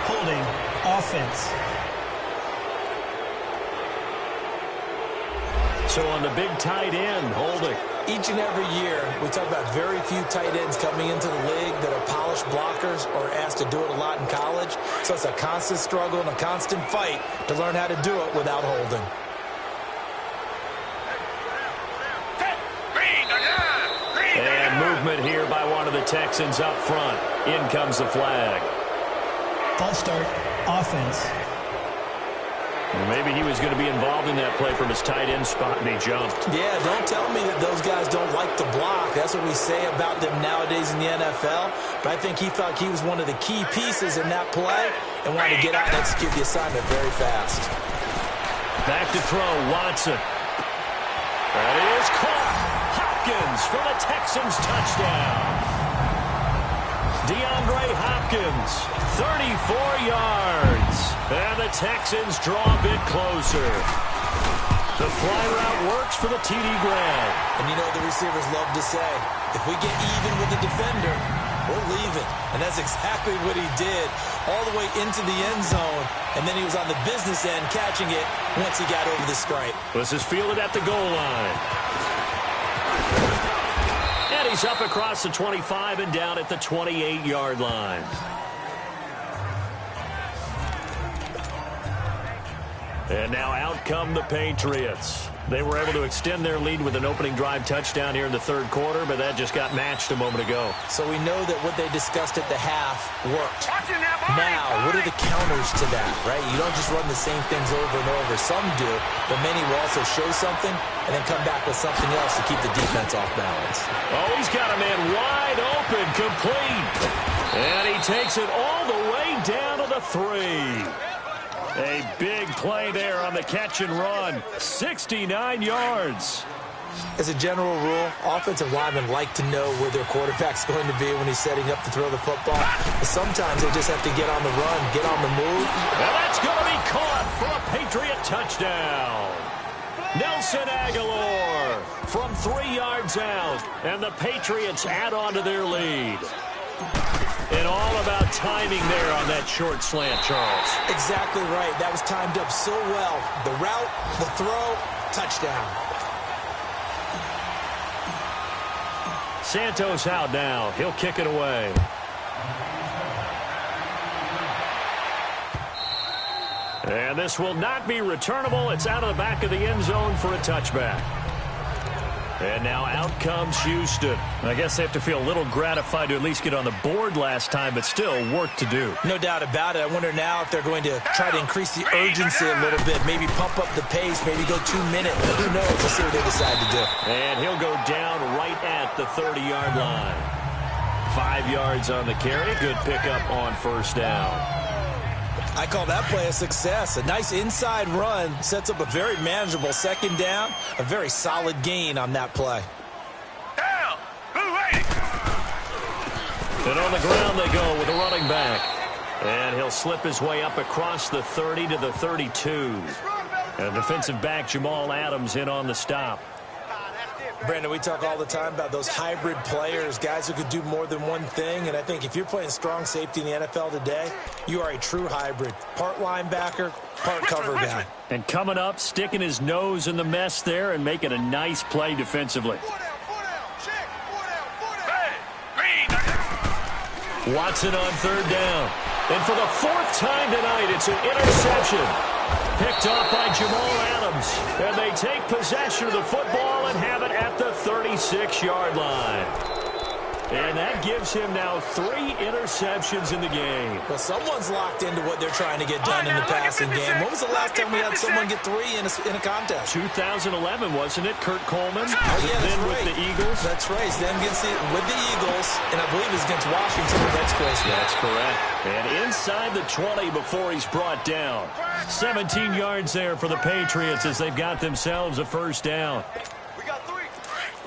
Holding offense. So on the big tight end, holding. Each and every year, we talk about very few tight ends coming into the league that are polished blockers or asked to do it a lot in college. So it's a constant struggle and a constant fight to learn how to do it without holding. And movement here by one of the Texans up front. In comes the flag. False start, offense. Maybe he was going to be involved in that play from his tight end spot, and he jumped. Yeah, don't tell me that those guys don't like to block. That's what we say about them nowadays in the NFL. But I think he thought he was one of the key pieces in that play and wanted to get out and execute the assignment very fast. Back to throw, Watson. That is caught. Hopkins for the Texans touchdown. DeAndre Hopkins, 34 yards. And the Texans draw a bit closer. The fly route works for the TD grab. And you know the receivers love to say, if we get even with the defender, we're leaving. And that's exactly what he did, all the way into the end zone. And then he was on the business end catching it once he got over the stripe. This is fielded at the goal line. And he's up across the 25 and down at the 28-yard line. And now out come the Patriots. They were able to extend their lead with an opening drive touchdown here in the third quarter, but that just got matched a moment ago. So we know that what they discussed at the half worked. Now, what are the counters to that, right? You don't just run the same things over and over. Some do, but many will also show something and then come back with something else to keep the defense off balance. Oh, he's got a man wide open, complete. And he takes it all the way down to the 3. A big play there on the catch and run. 69 yards. As a general rule, offensive linemen like to know where their quarterback's going to be when he's setting up to throw the football. But sometimes they just have to get on the run, get on the move. And that's going to be caught for a Patriot touchdown. Nelson Aguilar from 3 yards out. And the Patriots add on to their lead. And all about timing there on that short slant, Charles. Exactly right. That was timed up so well. The route, the throw, touchdown. Santos out now. He'll kick it away. And this will not be returnable. It's out of the back of the end zone for a touchback. And now out comes Houston. I guess they have to feel a little gratified to at least get on the board last time, but still work to do. No doubt about it. I wonder now if they're going to try to increase the urgency a little bit, maybe pump up the pace, maybe go 2 minutes. Who knows? We'll see what they decide to do. And he'll go down right at the 30-yard line. 5 yards on the carry. Good pickup on first down. I call that play a success. A nice inside run sets up a very manageable second down. A very solid gain on that play. Down. Move ready. And on the ground they go with a running back. And he'll slip his way up across the 30 to the 32. And defensive back Jamal Adams in on the stop. Brandon, we talk all the time about those hybrid players, guys who could do more than one thing. And I think if you're playing strong safety in the NFL today, you are a true hybrid. Part linebacker, part cover guy. And coming up, sticking his nose in the mess there and making a nice play defensively. Watson on third down. And for the 4th time tonight, it's an interception. Picked off by Jamal Adams. And they take possession of the football and have it at the 36-yard line. And that gives him now 3 interceptions in the game. Well, someone's locked into what they're trying to get done in the passing game. When was the last time we had someone get 3 in a contest? 2011, wasn't it? Kurt Coleman? Oh, yeah, then right. with the Eagles? That's right. Then with the Eagles, and I believe it was against Washington the next place. That's correct. And inside the 20 before he's brought down. 17 yards there for the Patriots as they've got themselves a first down.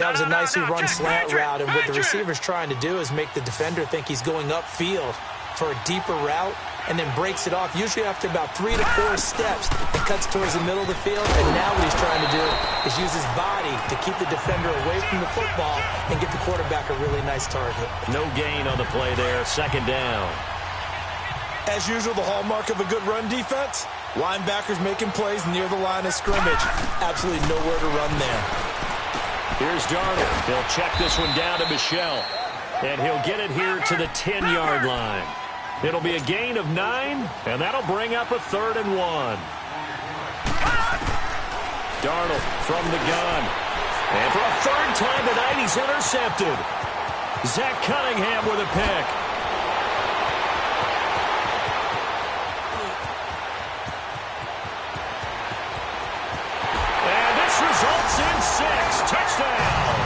That was a nicely run slant route, and what the receiver's trying to do is make the defender think he's going upfield for a deeper route and then breaks it off, usually after about 3 to 4 steps, and cuts towards the middle of the field. And now what he's trying to do is use his body to keep the defender away from the football and get the quarterback a really nice target. No gain on the play there, second down. As usual, the hallmark of a good run defense, linebackers making plays near the line of scrimmage. Absolutely nowhere to run there. Here's Darnold. He'll check this one down to Michelle. And he'll get it here to the 10-yard line. It'll be a gain of 9, and that'll bring up a 3rd and 1. Darnold from the gun. And for a 3rd time tonight, he's intercepted. Zach Cunningham with a pick. And this results in 6. Touchdown.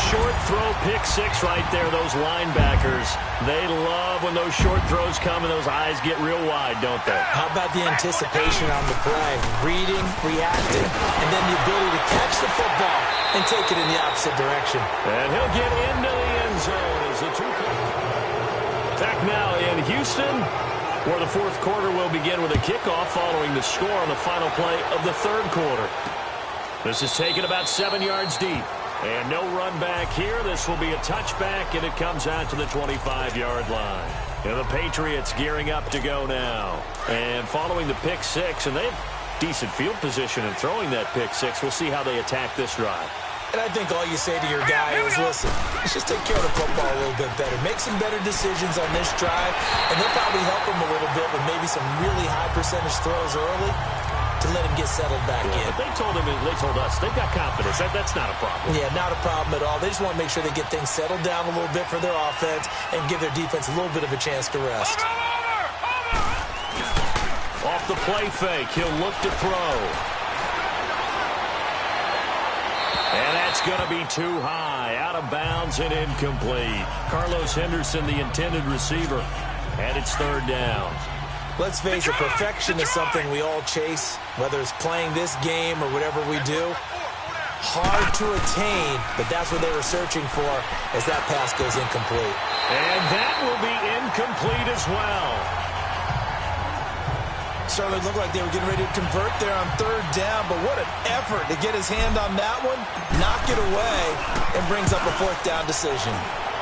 Short throw, pick 6 right there. Those linebackers, they love when those short throws come and those eyes get real wide, don't they? How about the anticipation on the play? Reading, reacting, and then the ability to catch the football and take it in the opposite direction. And he'll get into the end zone as the 2. Back now in Houston, where the 4th quarter will begin with a kickoff following the score on the final play of the 3rd quarter. This is taken about 7 yards deep. And no run back here. This will be a touchback, and it comes out to the 25-yard line. And the Patriots gearing up to go now. And following the pick six, and they have decent field position in throwing that pick six. We'll see how they attack this drive. And I think all you say to your guy is, listen, let's just take care of the football a little bit better. Make some better decisions on this drive, and they'll probably help him a little bit with maybe some really high percentage throws early to let him get settled back in. But they told us, they've got confidence. That's not a problem. Yeah, not a problem at all. They just want to make sure they get things settled down a little bit for their offense and give their defense a little bit of a chance to rest. Off the play fake, he'll look to throw. And that's going to be too high, out of bounds and incomplete. Carlos Henderson, the intended receiver, and it's third down. Let's face it, perfection is something we all chase, whether it's playing this game or whatever we do. Hard to attain, but that's what they were searching for as that pass goes incomplete. And that will be incomplete as well. Certainly looked like they were getting ready to convert there on third down, but what an effort to get his hand on that one, knock it away, and brings up a fourth down decision.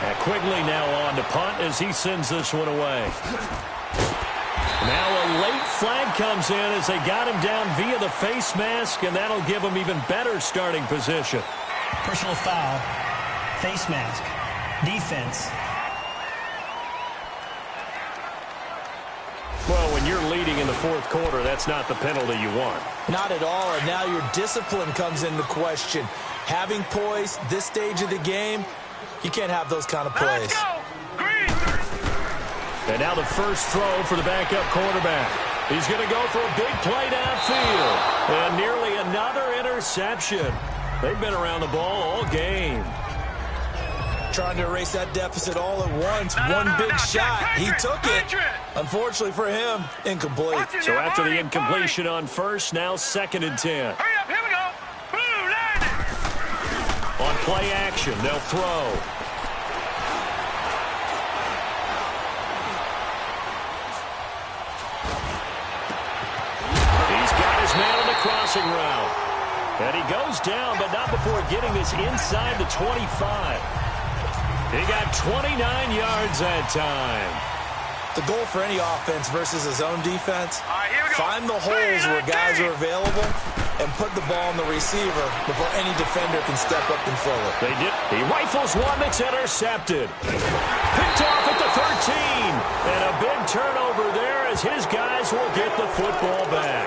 And Quigley now on to punt as he sends this one away. Now a late flag comes in as they got him down via the face mask, and that'll give him even better starting position. Personal foul. Face mask. Defense. Well, when you're leading in the fourth quarter, that's not the penalty you want. Not at all, and now your discipline comes into question. Having poise this stage of the game, you can't have those kind of plays. And now the first throw for the backup quarterback. He's going to go for a big play downfield. And nearly another interception. They've been around the ball all game. Trying to erase that deficit all at once. One big shot. He took it. Unfortunately for him, incomplete. So after the incompletion on first, now 2nd and 10. Hurry up, here we go. Blue, landing. On play action, they'll throw. He's got his man on the crossing route. And he goes down, but not before getting this inside the 25. He got 29 yards that time. The goal for any offense versus his own defense, Right, here we go. find the holes where guys are available and put the ball on the receiver before any defender can step up and fill it. They did. He rifles one that's intercepted. Picked off at the 13. And a big turnover there as his guys will get the football back.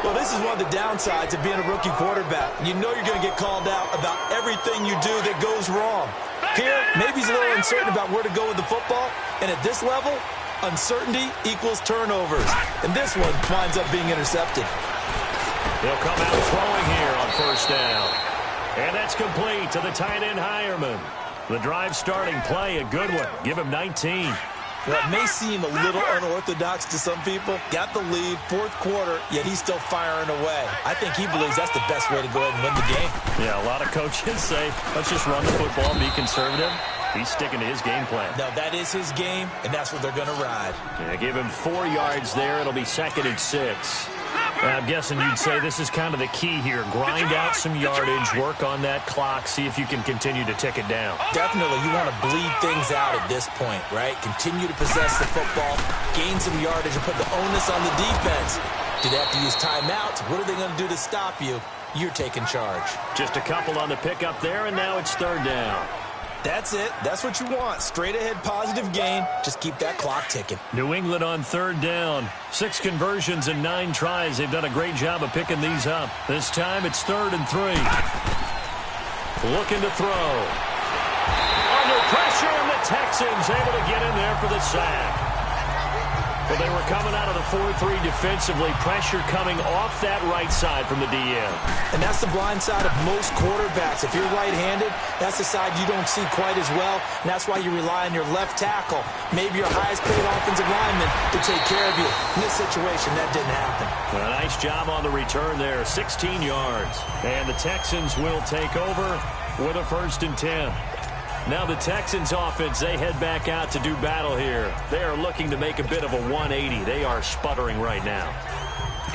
Well, this is one of the downsides of being a rookie quarterback. You know you're going to get called out about everything you do that goes wrong. Here, maybe he's a little uncertain about where to go with the football. And at this level, uncertainty equals turnovers. And this one winds up being intercepted. He'll come out throwing here on first down. And that's complete to the tight end Hireman. The drive starting play, a good one. Give him 19. Well, it may seem a little unorthodox to some people. Got the lead, fourth quarter, yet he's still firing away. I think he believes that's the best way to go ahead and win the game. Yeah, a lot of coaches say, let's just run the football and be conservative. He's sticking to his game plan. No, that is his game, and that's what they're going to ride. Yeah, give him 4 yards there. It'll be 2nd and 6. I'm guessing you'd say this is kind of the key here. Grind out some yardage, work on that clock, see if you can continue to tick it down. Definitely, you want to bleed things out at this point, right? Continue to possess the football, gain some yardage, and put the onus on the defense. Do they have to use timeouts? What are they going to do to stop you? You're taking charge. Just a couple on the pickup there, and now it's 3rd down. That's it. That's what you want. Straight ahead positive gain. Just keep that clock ticking. New England on 3rd down. 6 conversions and 9 tries. They've done a great job of picking these up. This time it's 3rd and 3. Looking to throw. Under pressure, and the Texans able to get in there for the sack. Well, they were coming out of the 4-3 defensively. Pressure coming off that right side from the DM. And that's the blind side of most quarterbacks. If you're right-handed, that's the side you don't see quite as well. And that's why you rely on your left tackle, maybe your highest-paid offensive lineman, to take care of you. In this situation, that didn't happen. Well, nice job on the return there. 16 yards. And the Texans will take over with a 1st and 10. Now the Texans offense, they head back out to do battle here. They are looking to make a bit of a 180. They are sputtering right now.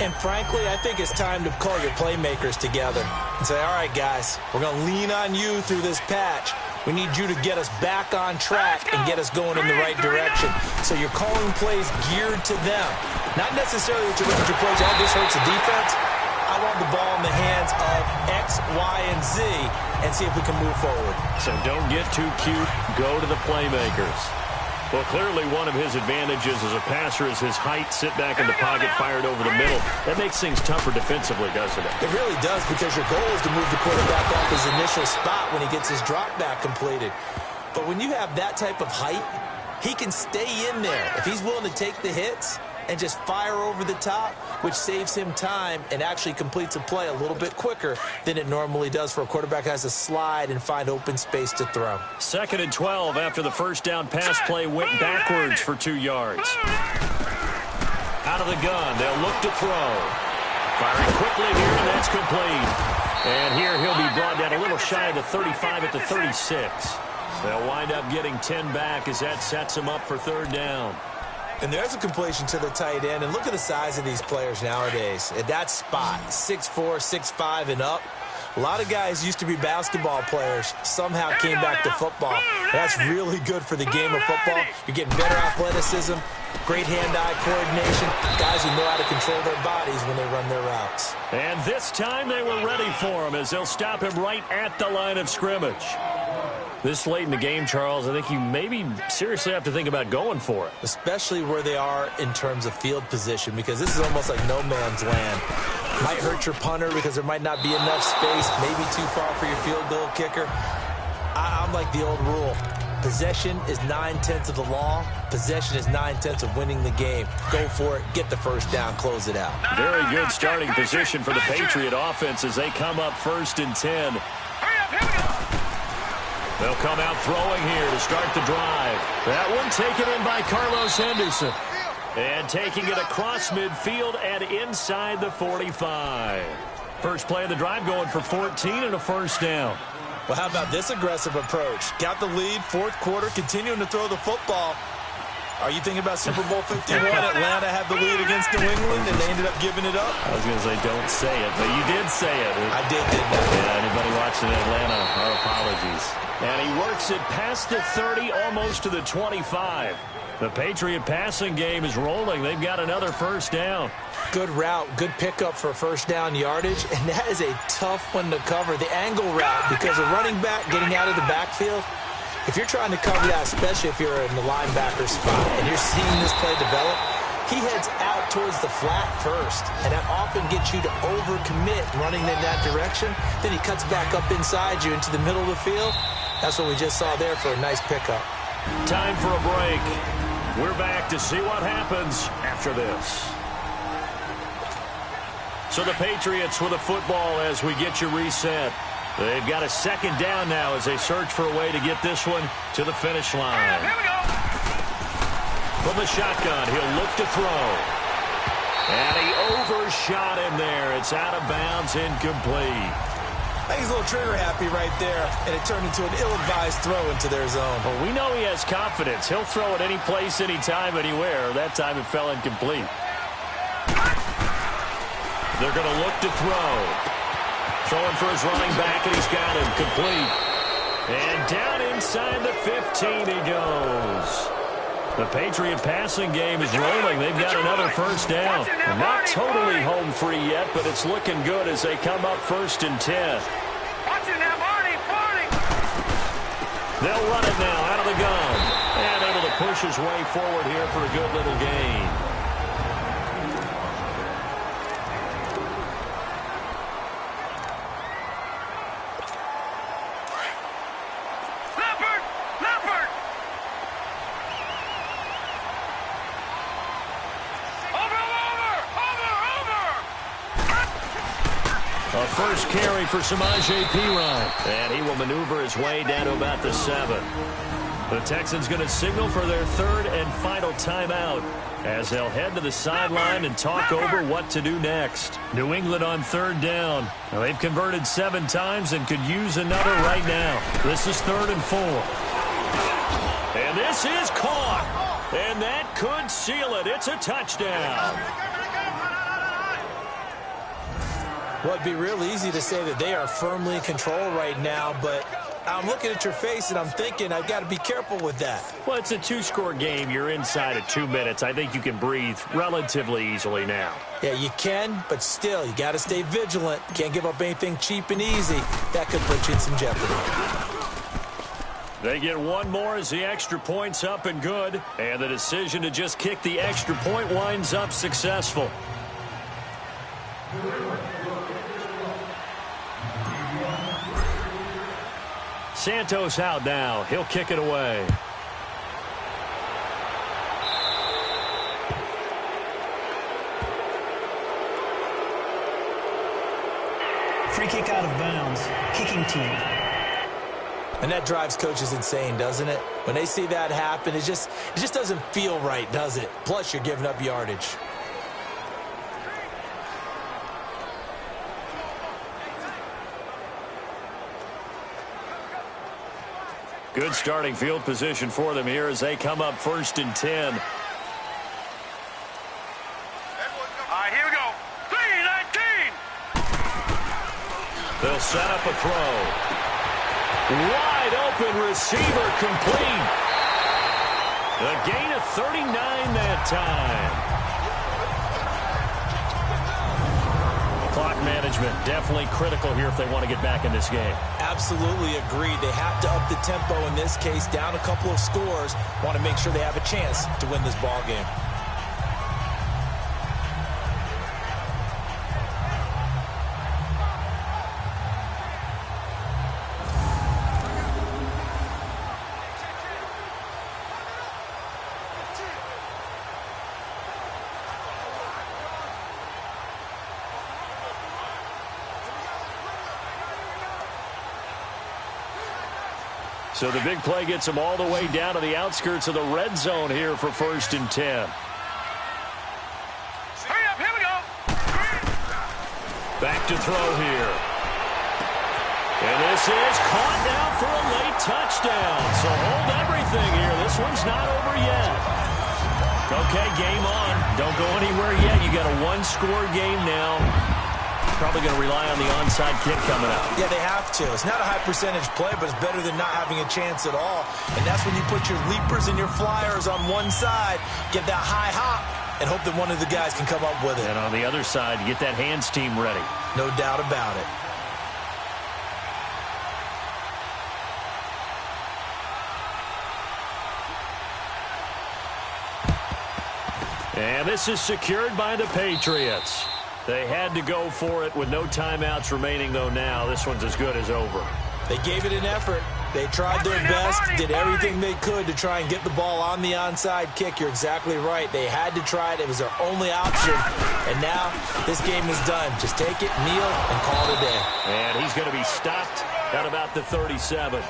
And frankly, I think it's time to call your playmakers together and say, all right, guys, we're going to lean on you through this patch. We need you to get us back on track and get us going in the right direction. So you're calling plays geared to them. Not necessarily what your plays, oh, this hurts the defense. I want the ball in the hands of X, Y, and Z and see if we can move forward. So don't get too cute. Go to the playmakers. Well, clearly one of his advantages as a passer is his height, sit back in the pocket, fired over the middle. That makes things tougher defensively, doesn't it? It really does, because your goal is to move the quarterback off his initial spot when he gets his drop back completed. But when you have that type of height, he can stay in there. If he's willing to take the hits and just fire over the top, which saves him time and actually completes a play a little bit quicker than it normally does for a quarterback who has to slide and find open space to throw. 2nd and 12 after the first down pass play went backwards for 2 yards. Out of the gun, they'll look to throw. Firing quickly here, and that's complete. And here he'll be brought down a little shy of the 35 at the 36. They'll wind up getting 10 back as that sets him up for 3rd down. And there's a completion to the tight end. And look at the size of these players nowadays. At that spot, 6'4", 6'5", and up. A lot of guys used to be basketball players, somehow came back to football. That's really good for the game of football. You're getting better athleticism, great hand-eye coordination, guys who know how to control their bodies when they run their routes. And this time they were ready for him as they'll stop him right at the line of scrimmage. This late in the game, Charles, I think you maybe seriously have to think about going for it. Especially where they are in terms of field position, because this is almost like no man's land. Might hurt your punter because there might not be enough space, maybe too far for your field goal kicker. I'm like the old rule. Possession is 9/10 of the law. Possession is 9/10 of winning the game. Go for it. Get the first down. Close it out. Very good starting position for the Patriot offense as they come up 1st and 10. Hurry up, here we go. They'll come out throwing here to start the drive. That one taken in by Carlos Henderson. And taking it across midfield and inside the 45. First play of the drive going for 14 and a 1st down. Well, how about this aggressive approach? Got the lead, 4th quarter, continuing to throw the football. Are you thinking about Super Bowl 51? Atlanta had the lead against New England, and they ended up giving it up? I was going to say don't say it, but you did say it. I didn't I? Yeah, anybody watching Atlanta, our apologies. And he works it past the 30, almost to the 25. The Patriot passing game is rolling. They've got another 1st down. Good route, good pickup for 1st down yardage, and that is a tough one to cover. The angle route, because a running back getting out of the backfield, if you're trying to cover that, especially if you're in the linebacker spot and you're seeing this play develop, he heads out towards the flat first, and that often gets you to overcommit running in that direction. Then he cuts back up inside you into the middle of the field. That's what we just saw there for a nice pickup. Time for a break. We're back to see what happens after this. So the Patriots with a football as we get you reset. They've got a 2nd down now as they search for a way to get this one to the finish line. Here we go. From the shotgun, he'll look to throw. And he overshot him there. It's out of bounds, incomplete. I think he's a little trigger happy right there, and it turned into an ill-advised throw into their zone. Well, we know he has confidence. He'll throw it any place, anytime, anywhere. That time it fell incomplete. They're going to look to throw. Throwing for his running back, and he's got him complete. And down inside the 15 he goes. The Patriot passing game is rolling. They've got another 1st down. They're not totally home free yet, but it's looking good as they come up 1st and 10. Watching now, Barney. They'll run it now out of the gun. And able to push his way forward here for a good little gain. A first carry for Samaje Perine. And he will maneuver his way down to about the 7. The Texans going to signal for their 3rd and final timeout as they'll head to the sideline and talk over what to do next. New England on 3rd down. Now, they've converted 7 times and could use another right now. This is 3rd and 4. And this is caught. And that could seal it. It's a touchdown. Well, it'd be real easy to say that they are firmly in control right now, but I'm looking at your face and I'm thinking I've got to be careful with that. Well, it's a two-score game. You're inside of 2 minutes. I think you can breathe relatively easily now. Yeah, you can, but still, you got to stay vigilant. Can't give up anything cheap and easy. That could put you in some jeopardy. They get one more as the extra point's up and good. And the decision to just kick the extra point winds up successful. Santos out now. He'll kick it away. Free kick out of bounds. Kicking team. And that drives coaches insane, doesn't it? When they see that happen, it just doesn't feel right, does it? Plus, you're giving up yardage. Good starting field position for them here as they come up 1st and 10. All right, here we go. 3-19. They'll set up a throw. Wide open receiver complete. A gain of 39 that time. Clock management definitely critical here if they want to get back in this game. Absolutely agreed. They have to up the tempo in this case, down a couple of scores. Want to make sure they have a chance to win this ball game. So the big play gets them all the way down to the outskirts of the red zone here for 1st and 10. Hurry up, here we go. Back to throw here. And this is caught now for a late touchdown. So hold everything here. This one's not over yet. Okay, game on. Don't go anywhere yet. You got a one-score game now. Probably going to rely on the onside kick coming up. Yeah, they have to. It's not a high percentage play, but it's better than not having a chance at all. And that's when you put your leapers and your flyers on one side, get that high hop, and hope that one of the guys can come up with it. And on the other side, get that hands team ready. No doubt about it. And this is secured by the Patriots. They had to go for it with no timeouts remaining, though now. This one's as good as over. They gave it an effort. They tried their best, did everything they could to try and get the ball on the onside kick. You're exactly right. They had to try it. It was their only option. And now this game is done. Just take it, kneel, and call it a day. And he's going to be stopped at about the 37.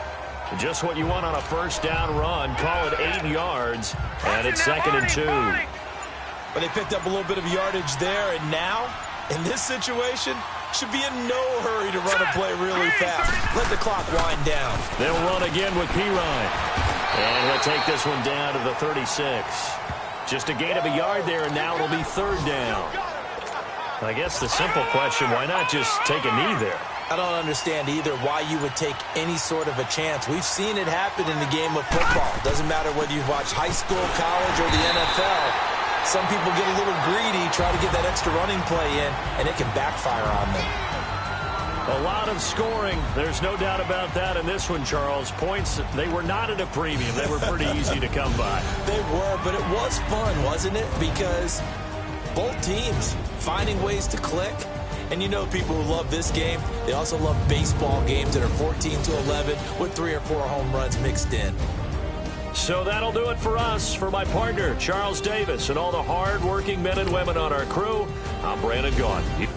Just what you want on a first down run. Call it 8 yards, and it's 2nd and 2. But they picked up a little bit of yardage there, and now, in this situation, should be in no hurry to run a play really fast. Let the clock wind down. They'll run again with Pirine. And he'll take this one down to the 36. Just a gain of a yard there, and now it'll be 3rd down. I guess the simple question, why not just take a knee there? I don't understand either why you would take any sort of a chance. We've seen it happen in the game of football. Doesn't matter whether you've watched high school, college, or the NFL. Some people get a little greedy, try to get that extra running play in, and it can backfire on them. A lot of scoring. There's no doubt about that in this one, Charles. Points, they were not at a premium. They were pretty easy to come by. They were, but it was fun, wasn't it? Because both teams finding ways to click. And you know people who love this game, they also love baseball games that are 14-11 with 3 or 4 home runs mixed in. So that'll do it for us. For my partner, Charles Davis, and all the hard-working men and women on our crew, I'm Brandon Gaudin.